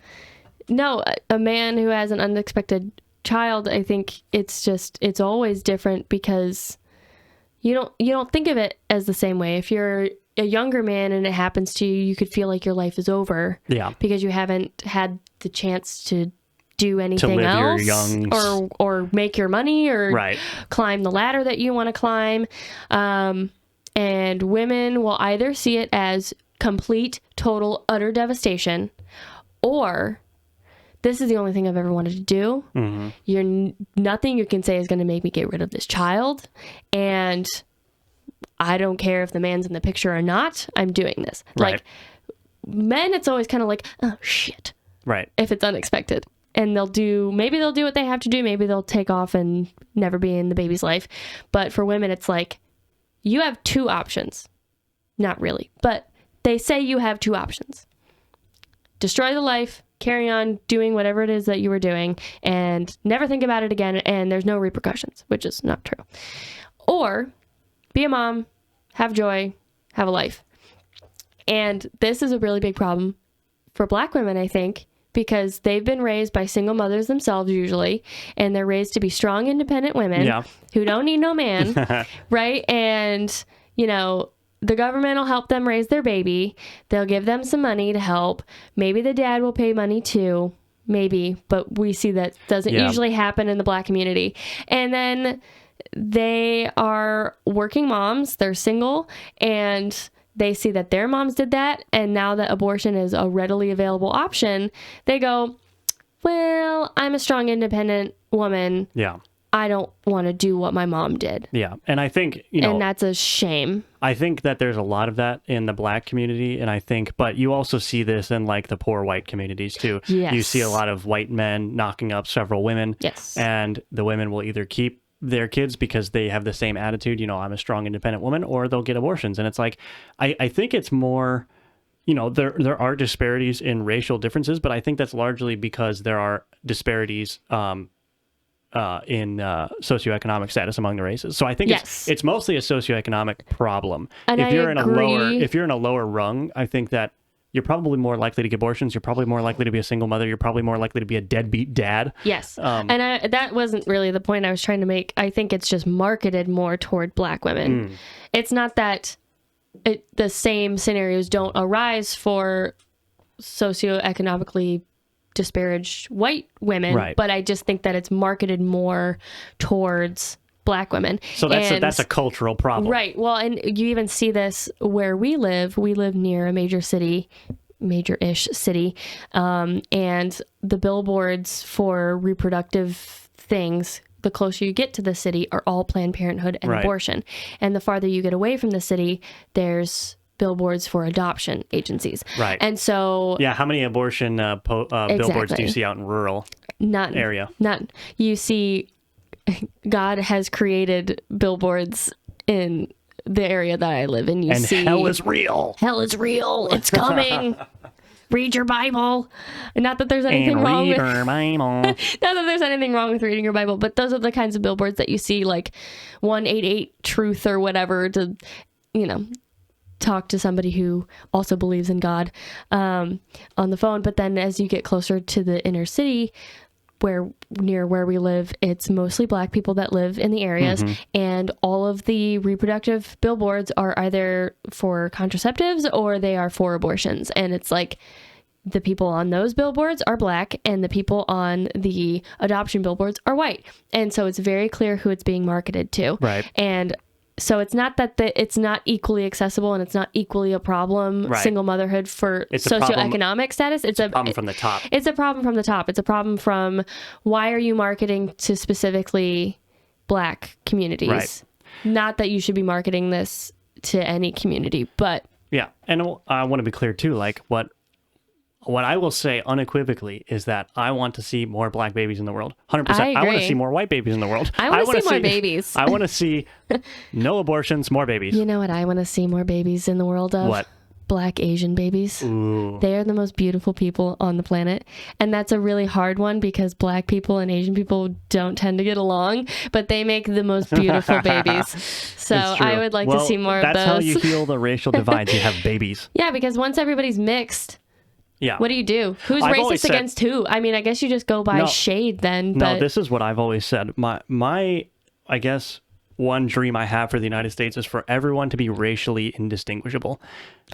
No, a man who has an unexpected child, I think it's always different, because you don't think of it as the same way. If you're a younger man and it happens to you, you could feel like your life is over. Yeah. Because you haven't had the chance to do anything else, or make your money, or climb the ladder that you want to climb. And women will either see it as complete, total, utter devastation, or... this is the only thing I've ever wanted to do. Nothing you can say is going to make me get rid of this child. And I don't care if the man's in the picture or not. I'm doing this. Right. Like, men, it's always kind of like, oh, shit. Right. If it's unexpected. And maybe they'll do what they have to do. Maybe they'll take off and never be in the baby's life. But for women, it's like, you have two options. Not really. But they say you have two options. Destroy the life, carry on doing whatever it is that you were doing, and never think about it again, and there's no repercussions, which is not true. Or be a mom, have joy, have a life. And this is a really big problem for Black women, I think, because they've been raised by single mothers themselves usually, and they're raised to be strong, independent women who don't need no man, right? And, you know, the government will help them raise their baby. They'll give them some money to help. Maybe the dad will pay money too. Maybe. But we see that doesn't usually happen in the Black community. And then they are working moms. They're single. And they see that their moms did that. And now that abortion is a readily available option, they go, well, I'm a strong, independent woman. Yeah. I don't want to do what my mom did. Yeah. And I think, and that's a shame. I think that there's a lot of that in the Black community. And I think, but you also see this in like the poor white communities too. Yes. You see a lot of white men knocking up several women. Yes. And the women will either keep their kids because they have the same attitude, I'm a strong, independent woman, or they'll get abortions. And it's like, I think it's more, there are disparities in racial differences, but I think that's largely because there are disparities in socioeconomic status among the races. So I think it's mostly a socioeconomic problem. And if you're in a lower rung, I think that you're probably more likely to get abortions. You're probably more likely to be a single mother. You're probably more likely to be a deadbeat dad. Yes. And that wasn't really the point I was trying to make. I think it's just marketed more toward Black women. It's not that the same scenarios don't arise for socioeconomically disparaged white women, right. But I just think that it's marketed more towards Black women. So that's a cultural problem. Right. Well, and you even see this where we live. We live near a major-ish city. And the billboards for reproductive things, the closer you get to the city, are all Planned Parenthood and right. abortion. And the farther you get away from the city, there's billboards for adoption agencies. Right. And so... Yeah, how many abortion billboards do you see out in rural area? None. You see... God has created billboards in the area that I live in. And hell is real. Hell is real. It's coming. Read your Bible. Not that there's anything wrong with not that there's anything wrong with reading your Bible, but those are the kinds of billboards that you see, like 188 Truth or whatever, to talk to somebody who also believes in God on the phone. But then as you get closer to the inner city, near where we live, it's mostly Black people that live in the areas, and all of the reproductive billboards are either for contraceptives or they are for abortions. And it's like the people on those billboards are Black and the people on the adoption billboards are white. And so it's very clear who it's being marketed to. Right. And so it's not that it's not equally accessible and it's not equally a problem, right. Single motherhood for socioeconomic status. It's a problem from the top. It's a problem from the top. It's a problem from, why are you marketing to specifically Black communities? Right. Not that you should be marketing this to any community, but... Yeah, and I want to be clear too, like what I will say unequivocally is that I want to see more Black babies in the world. 100%. I want to see more white babies in the world. I want to see more babies. I want to see no abortions, more babies. You know what I want to see more babies in the world of? What? Black Asian babies. Ooh. They are the most beautiful people on the planet. And that's a really hard one because Black people and Asian people don't tend to get along, but they make the most beautiful babies. So I would like to see more of those. That's how you heal the racial divides. You have babies. Yeah, because once everybody's mixed... Yeah. What do you do? Who's racist against who? I mean, I guess you just go by shade then. But... No, this is what I've always said. My, I guess, one dream I have for the United States is for everyone to be racially indistinguishable,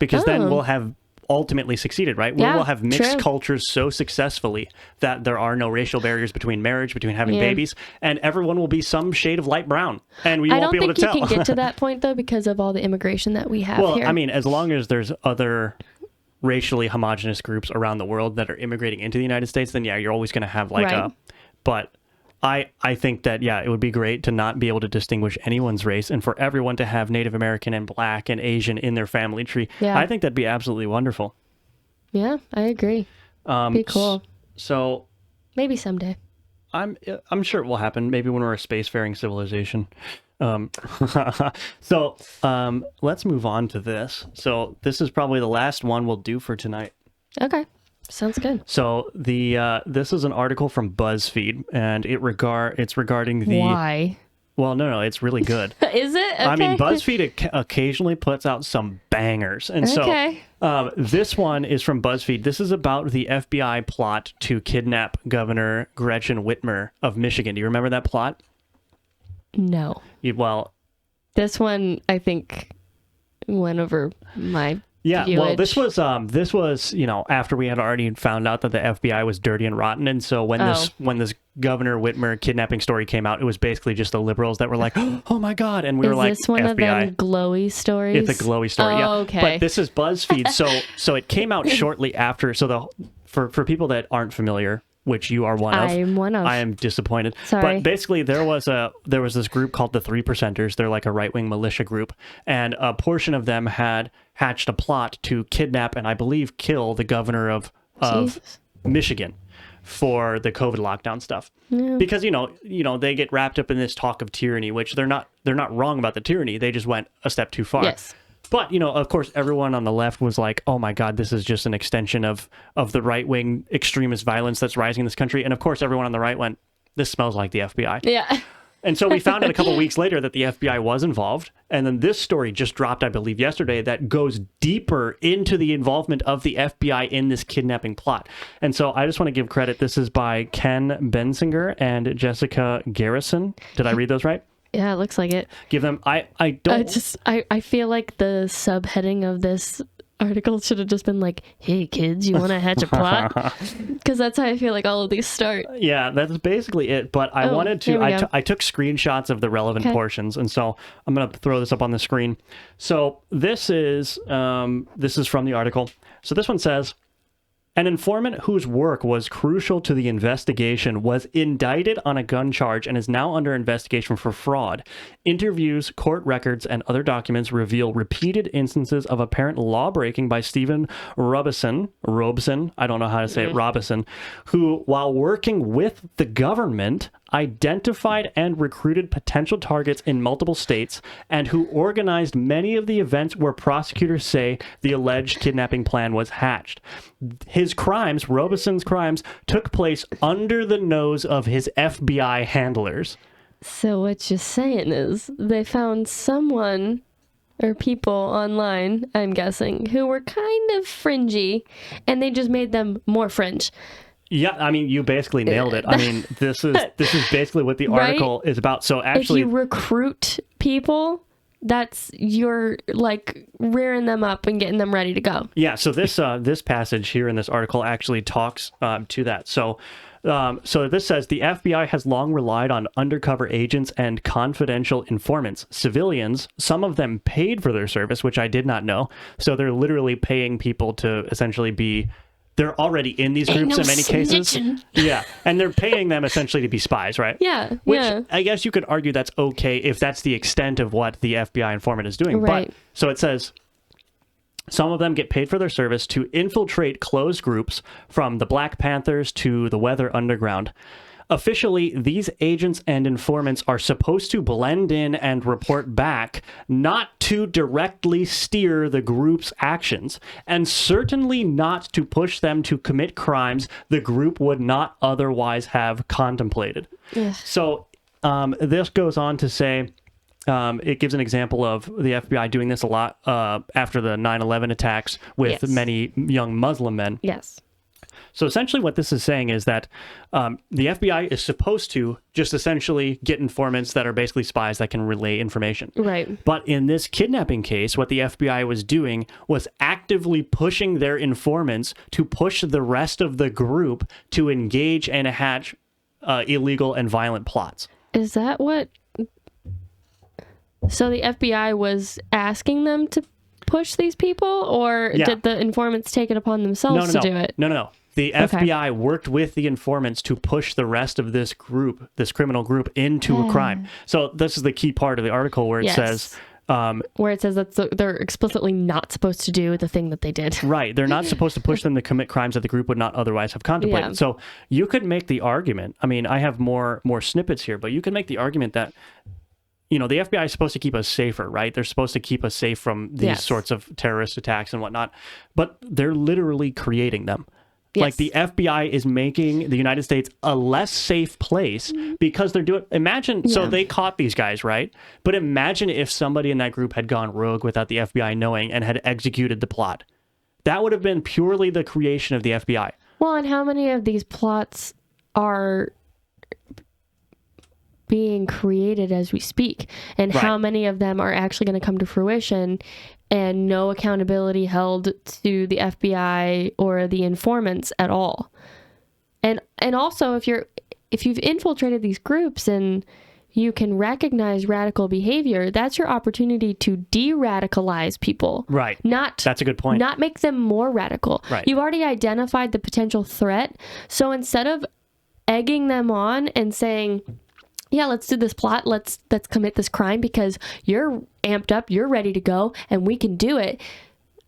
because then we'll have ultimately succeeded, right? Yeah, we'll have mixed cultures so successfully that there are no racial barriers between marriage, between having babies, and everyone will be some shade of light brown, and we won't be able to tell. I don't think you can get to that point, though, because of all the immigration that we have here. Well, I mean, as long as there's other racially homogenous groups around the world that are immigrating into the United States, then you're always going to have but I think that, it would be great to not be able to distinguish anyone's race and for everyone to have Native American and Black and Asian in their family tree. Yeah. I think that'd be absolutely wonderful. Yeah, I agree. Be cool. So maybe someday. I'm sure it will happen. Maybe when we're a spacefaring civilization. So let's move on to this. So this is probably the last one we'll do for tonight. Okay. Sounds good. So this is an article from BuzzFeed, and it's regarding the... Why? Well, no, it's really good. Is it? Okay. I mean, BuzzFeed occasionally puts out some bangers. And so this one is from BuzzFeed. This is about the FBI plot to kidnap Governor Gretchen Whitmer of Michigan. Do you remember that plot? No. This one, I think, went over my viewage. Well, this was after we had already found out that the FBI was dirty and rotten, and so when this Governor Whitmer kidnapping story came out, it was basically just the liberals that were like, "Oh my God!" and we were like, "Is this one FBI. of them glowy stories?" It's a glowy story, yeah. Okay. But this is BuzzFeed, so it came out shortly after. So for people that aren't familiar, which you are one of. I'm one of. I am disappointed. Sorry. But basically, there was this group called the 3%ers. They're like a right-wing militia group, and a portion of them had hatched a plot to kidnap and I believe kill the governor of Michigan. for the COVID lockdown stuff. Yeah. Because, they get wrapped up in this talk of tyranny, which they're not wrong about the tyranny. They just went a step too far. Yes. But, of course, everyone on the left was like, oh, my God, this is just an extension of the right-wing extremist violence that's rising in this country. And, of course, everyone on the right went, this smells like the FBI. Yeah. And so we found out a couple weeks later that the FBI was involved. And then this story just dropped, I believe, yesterday that goes deeper into the involvement of the FBI in this kidnapping plot. And so I just want to give credit. This is by Ken Bensinger and Jessica Garrison. Did I read those right? Yeah, it looks like it. Give them, I feel like the subheading of this article should have just been like, hey kids, you want to hatch a plot? Because that's how I feel like all of these start. Yeah, that's basically it. But I wanted to, I took screenshots of the relevant portions. And so I'm going to throw this up on the screen. So this is from the article. So this one says, an informant whose work was crucial to the investigation was indicted on a gun charge and is now under investigation for fraud. Interviews, court records, and other documents reveal repeated instances of apparent lawbreaking by Stephen Robison, I don't know how to say it, Robison, who, while working with the government, identified and recruited potential targets in multiple states, and who organized many of the events where prosecutors say the alleged kidnapping plan was hatched. His crimes, Robison's crimes, took place under the nose of his FBI handlers. So what you're saying is they found someone or people online, I'm guessing, who were kind of fringy, and they just made them more fringe. Yeah, I mean, you basically nailed it. I mean, this is basically what the article is about. So actually, if you recruit people, you're like rearing them up and getting them ready to go. Yeah. So this passage here in this article actually talks to that. So this says the FBI has long relied on undercover agents and confidential informants, civilians, some of them paid for their service, which I did not know. So they're literally paying people to essentially be. They're already in these groups in many cases. Yeah. And they're paying them essentially to be spies, right? Yeah. Which I guess you could argue that's okay if that's the extent of what the FBI informant is doing. Right. But so it says some of them get paid for their service to infiltrate closed groups from the Black Panthers to the Weather Underground. Officially, these agents and informants are supposed to blend in and report back, not to directly steer the group's actions, and certainly not to push them to commit crimes the group would not otherwise have contemplated. Ugh. So this goes on to say, it gives an example of the FBI doing this a lot after the 9/11 attacks with many young Muslim men. Yes. So essentially what this is saying is that the FBI is supposed to just essentially get informants that are basically spies that can relay information. Right. But in this kidnapping case, what the FBI was doing was actively pushing their informants to push the rest of the group to engage and hatch illegal and violent plots. Is that what... So the FBI was asking them to push these people, or did the informants take it upon themselves to do it? No. The FBI worked with the informants to push the rest of this group, this criminal group, into a crime. So this is the key part of the article where it says... where it says that they're explicitly not supposed to do the thing that they did. Right. They're not supposed to push them to commit crimes that the group would not otherwise have contemplated. Yeah. So you could make the argument, I mean, I have more snippets here, but you can make the argument that the FBI is supposed to keep us safer, right? They're supposed to keep us safe from these sorts of terrorist attacks and whatnot, but they're literally creating them. Yes. Like the FBI is making the United States a less safe place because they're doing, so they caught these guys, right? But imagine if somebody in that group had gone rogue without the FBI knowing and had executed the plot. That would have been purely the creation of the FBI. Well, and how many of these plots are being created as we speak? And how many of them are actually going to come to fruition and no accountability held to the FBI or the informants at all? And also, if you've infiltrated these groups and you can recognize radical behavior, that's your opportunity to de-radicalize people. Right. That's a good point. Not make them more radical. Right. You've already identified the potential threat. So instead of egging them on and saying, yeah, let's do this plot, let's commit this crime because you're amped up, you're ready to go, and we can do it,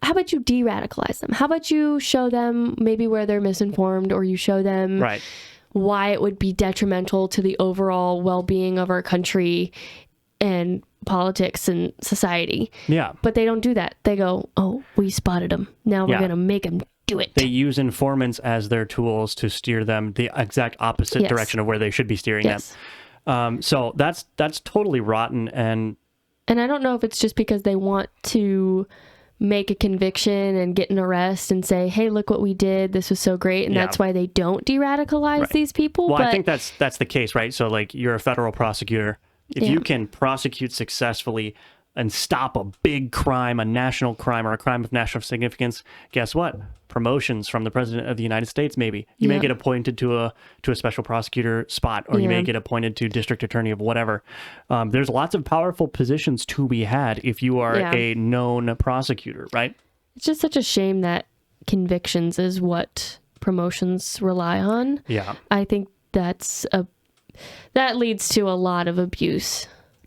how about you de-radicalize them? How about you show them maybe where they're misinformed, or you show them why it would be detrimental to the overall well-being of our country and politics and society. Yeah. But they don't do that. They go, oh, we spotted them. Now we're going to make them do it. They use informants as their tools to steer them the exact opposite direction of where they should be steering them. So that's totally rotten. And I don't know if it's just because they want to make a conviction and get an arrest and say, hey, look what we did. This was so great. And that's why they don't de-radicalize these people. Well, I think that's the case, right? So like you're a federal prosecutor. If you can prosecute successfully and stop a big crime, a national crime, or a crime of national significance, guess what? Promotions from the president of the United States, maybe. You may get appointed to a special prosecutor spot, or you may get appointed to district attorney of whatever. There's lots of powerful positions to be had if you are a known prosecutor, right? It's just such a shame that convictions is what promotions rely on. Yeah. I think that leads to a lot of abuse.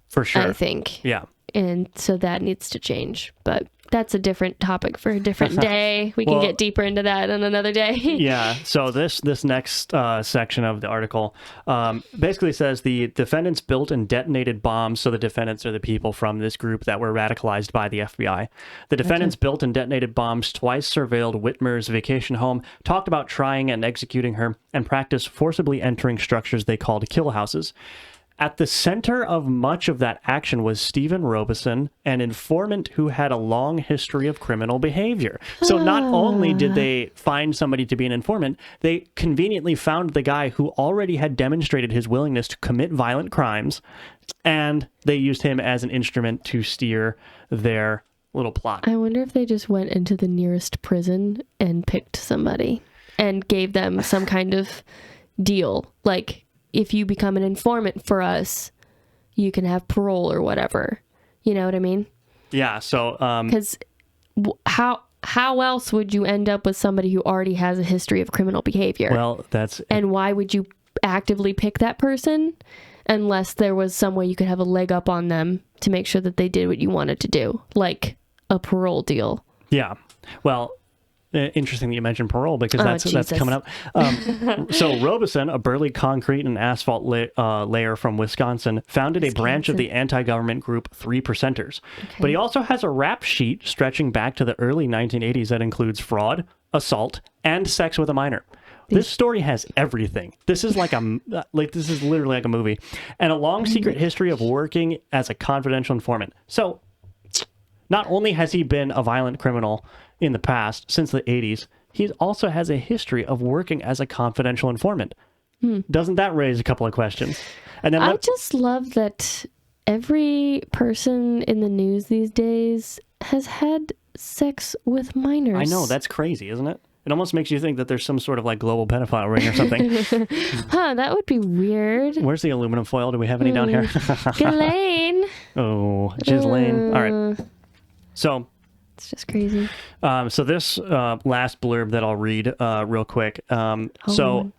For sure. I think. Yeah. And so that needs to change. But that's a different topic for a different day. We can get deeper into that on another day. Yeah. So this next section of the article basically says the defendants built and detonated bombs. So the defendants are the people from this group that were radicalized by the FBI. The defendants built and detonated bombs, twice surveilled Whitmer's vacation home, talked about trying and executing her, and practiced forcibly entering structures they called kill houses. At the center of much of that action was Stephen Robeson, an informant who had a long history of criminal behavior. So not only did they find somebody to be an informant, they conveniently found the guy who already had demonstrated his willingness to commit violent crimes, and they used him as an instrument to steer their little plot. I wonder if they just went into the nearest prison and picked somebody and gave them some kind of deal, like, if you become an informant for us, you can have parole or whatever. You know what I mean? Yeah. So, because how else would you end up with somebody who already has a history of criminal behavior? Well, and why would you actively pick that person unless there was some way you could have a leg up on them to make sure that they did what you wanted to do, like a parole deal? Yeah. Well, interesting that you mentioned parole, because that's coming up. So Robeson, a burly concrete and asphalt layer from Wisconsin, founded a branch of the anti-government group 3 Percenters. Okay. But he also has a rap sheet stretching back to the early 1980s that includes fraud, assault, and sex with a minor. This story has everything. This is this is literally like a movie, and a long secret history of working as a confidential informant. So not only has he been a violent criminal in the past, since the 80s, he also has a history of working as a confidential informant. Doesn't that raise a couple of questions? And then I just love that every person in the news these days has had sex with minors. I know, that's crazy, isn't it? It almost makes you think that there's some sort of like global pedophile ring or something. That would be weird. Where's the aluminum foil? Do we have any down here? Ghislaine. Oh, Ghislaine. All right. So it's just crazy. So this last blurb that I'll read real quick. So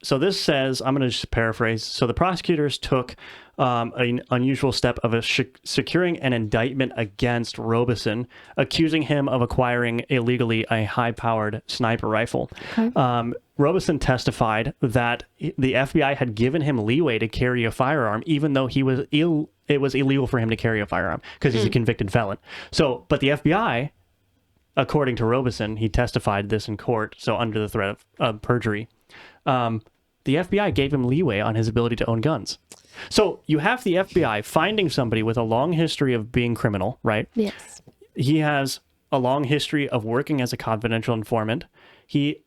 this says, I'm going to just paraphrase. So the prosecutors took an unusual step of securing an indictment against Robeson, accusing him of acquiring illegally a high-powered sniper rifle. Okay. Robeson testified that the FBI had given him leeway to carry a firearm, even though it was illegal for him to carry a firearm because he's a convicted felon. So, but the FBI, according to Robeson, he testified this in court, so under the threat of perjury, the FBI gave him leeway on his ability to own guns. So you have the FBI finding somebody with a long history of being criminal, right? Yes. He has a long history of working as a confidential informant. He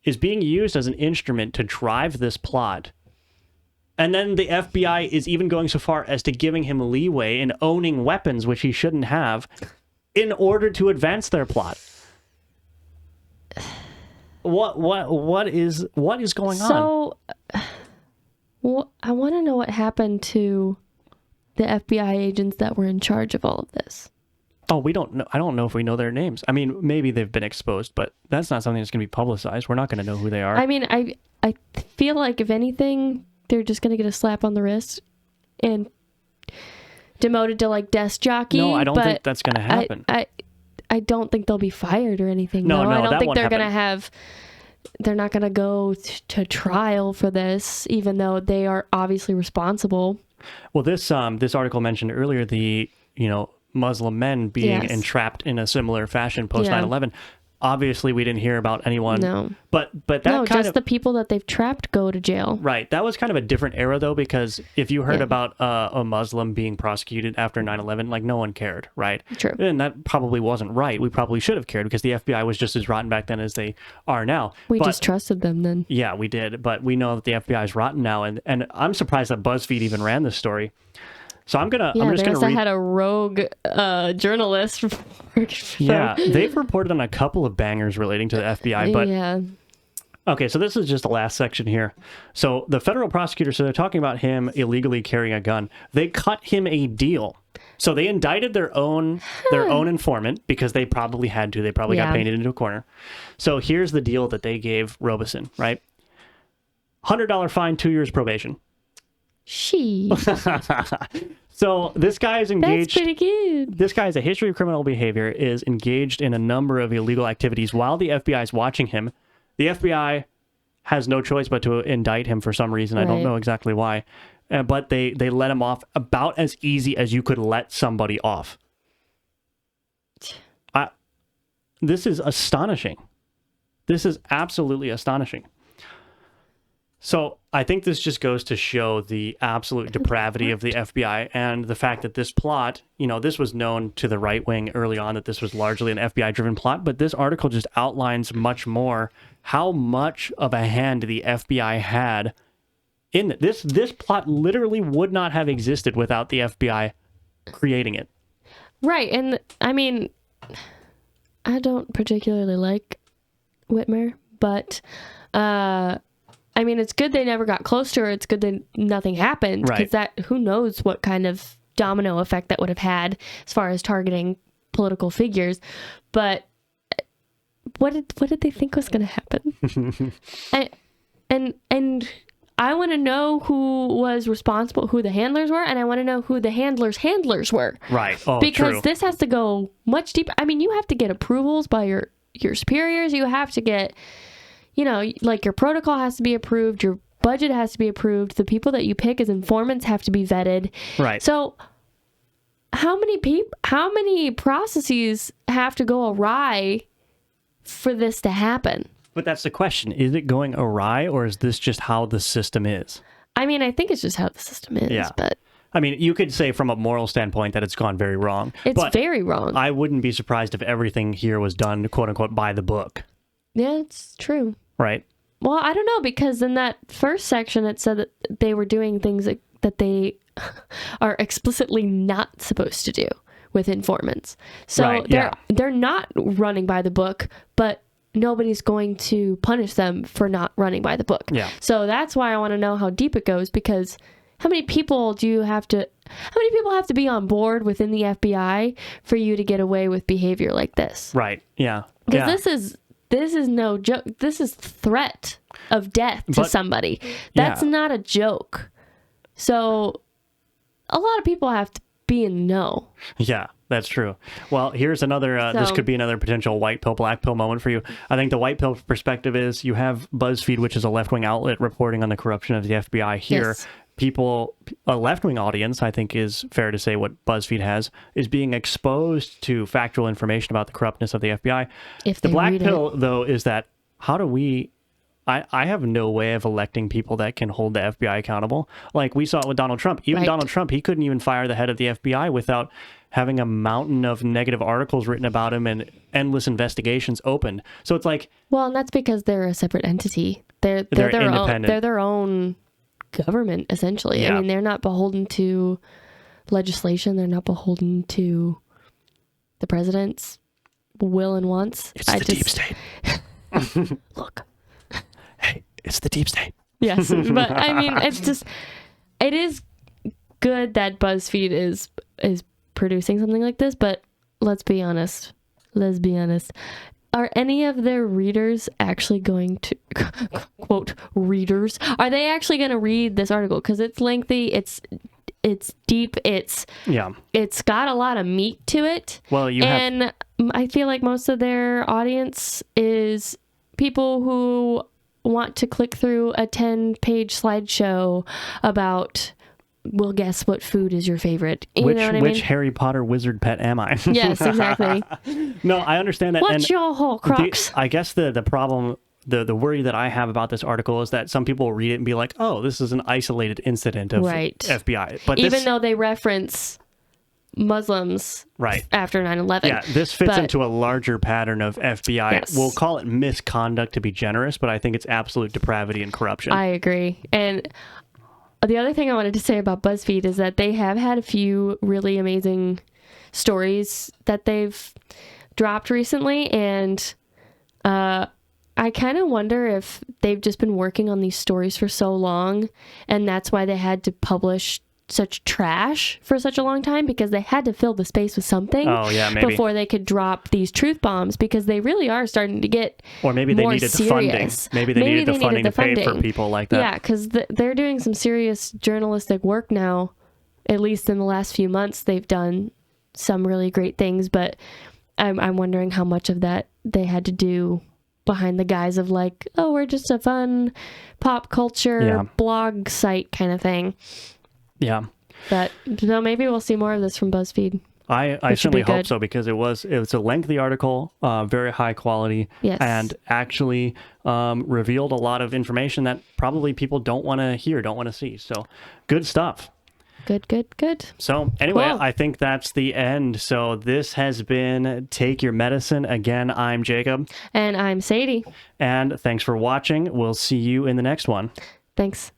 is being used as an instrument to drive this plot. And then the FBI is even going so far as to giving him leeway in owning weapons, which he shouldn't have, in order to advance their plot. What is going on? So, I want to know what happened to the FBI agents that were in charge of all of this. Oh, we don't know. I don't know if we know their names. I mean, maybe they've been exposed, but that's not something that's going to be publicized. We're not going to know who they are. I mean, I feel like if anything, they're just going to get a slap on the wrist and demoted to like desk jockey. No, I don't think that's going to happen. I don't think they'll be fired or anything. No, I don't that think won't they're happen. going to have... They're not going to go to trial for this, even though they are obviously responsible. Well, this article mentioned earlier the, Muslim men being entrapped in a similar fashion post 9/11. Obviously, we didn't hear about anyone. No. But that no, kind just of... the people that they've trapped go to jail. Right. That was kind of a different era, though, because if you heard about a Muslim being prosecuted after 9/11, like, no one cared, right? True. And that probably wasn't right. We probably should have cared because the FBI was just as rotten back then as they are now. We just trusted them then. Yeah, we did. But we know that the FBI is rotten now. And I'm surprised that BuzzFeed even ran this story. So I'm just gonna read. Had a rogue journalist. Yeah, they've reported on a couple of bangers relating to the FBI, but okay. So this is just the last section here. So the federal prosecutor, so they're talking about him illegally carrying a gun. They cut him a deal. So they indicted their own informant because they probably had to. They probably got painted into a corner. So here's the deal that they gave Robeson. Right, $100 fine, 2 years probation. So this guy is engaged. That's pretty good. This guy has a history of criminal behavior, is engaged in a number of illegal activities while the FBI is watching him. The FBI has no choice but to indict him for some reason. I don't know exactly why. But they let him off about as easy as you could let somebody off. This is astonishing. This is absolutely astonishing. So I think this just goes to show the absolute depravity of the FBI and the fact that this plot, this was known to the right wing early on that this was largely an FBI-driven plot, but this article just outlines much more how much of a hand the FBI had in it. This plot literally would not have existed without the FBI creating it. Right, and I mean, I don't particularly like Whitmer, but... I mean, it's good they never got close to her. It's good that nothing happened. Because who knows what kind of domino effect that would have had as far as targeting political figures. But what did they think was going to happen? and I want to know who was responsible, who the handlers were, and I want to know who the handlers' handlers were. Right. Oh, because true. This has to go much deeper. I mean, you have to get approvals by your superiors. You have to get... like your protocol has to be approved, your budget has to be approved, the people that you pick as informants have to be vetted. Right. So how many processes have to go awry for this to happen? But that's the question. Is it going awry, or is this just how the system is? I mean, I think it's just how the system is, but... I mean, you could say from a moral standpoint that it's gone very wrong. It's very wrong. I wouldn't be surprised if everything here was done, quote unquote, by the book. Yeah, it's true. Right. Well, I don't know, because in that first section, it said that they were doing things that they are explicitly not supposed to do with informants. So they're not running by the book, but nobody's going to punish them for not running by the book. Yeah. So that's why I want to know how deep it goes, because how many people have to be on board within the FBI for you to get away with behavior like this? Right. Yeah. Because this is no joke. This is threat of death to somebody. That's not a joke. So a lot of people have to be in know. Yeah, that's true. Well, here's another, this could be another potential white pill, black pill moment for you. I think the white pill perspective is you have BuzzFeed, which is a left-wing outlet reporting on the corruption of the FBI here. Yes. A left-wing audience, I think is fair to say what BuzzFeed has, is being exposed to factual information about the corruptness of the FBI. The black pill, though, is that how do we... I have no way of electing people that can hold the FBI accountable. Like we saw it with Donald Trump. Even Donald Trump, he couldn't even fire the head of the FBI without having a mountain of negative articles written about him and endless investigations opened. So it's like... Well, and that's because they're a separate entity. They're independent. They're their own government, essentially. Yeah. I mean, they're not beholden to legislation. They're not beholden to the president's will and wants. It's the deep state. Look. Hey, it's the deep state. Yes, but I mean, it is good that BuzzFeed is producing something like this, but let's be honest. Are any of their readers actually going to, quote, readers, are they actually going to read this article? Because it's lengthy, it's it's deep. It's got a lot of meat to it. Well, I feel like most of their audience is people who want to click through a 10-page slideshow about, well, guess what food is your favorite? You know what I mean? Which Harry Potter wizard pet am I? Yes, exactly. No, I understand that. What's your Horcrux? I guess the problem, the worry that I have about this article is that some people will read it and be like, oh, this is an isolated incident of FBI. But even though they reference Muslims after 9/11. Yeah, this fits into a larger pattern of FBI. Yes. We'll call it misconduct to be generous, but I think it's absolute depravity and corruption. I agree. And the other thing I wanted to say about BuzzFeed is that they have had a few really amazing stories that they've dropped recently, and I kind of wonder if they've just been working on these stories for so long, and that's why they had to publish such trash for such a long time, because they had to fill the space with something before they could drop these truth bombs, because they really are starting to get or maybe they needed the funding. Maybe they needed the funding to pay for people like that. Yeah, because they're doing some serious journalistic work now. At least in the last few months, they've done some really great things, but I'm wondering how much of that they had to do behind the guise of like, oh, we're just a fun pop culture blog site kind of thing. Yeah. But so maybe we'll see more of this from BuzzFeed. I certainly hope so, because it was a lengthy article, very high quality, and actually revealed a lot of information that probably people don't want to hear, don't want to see. So good stuff. Good. So anyway, cool. I think that's the end. So this has been Take Your Medicine. Again, I'm Jacob. And I'm Sadie. And thanks for watching. We'll see you in the next one. Thanks.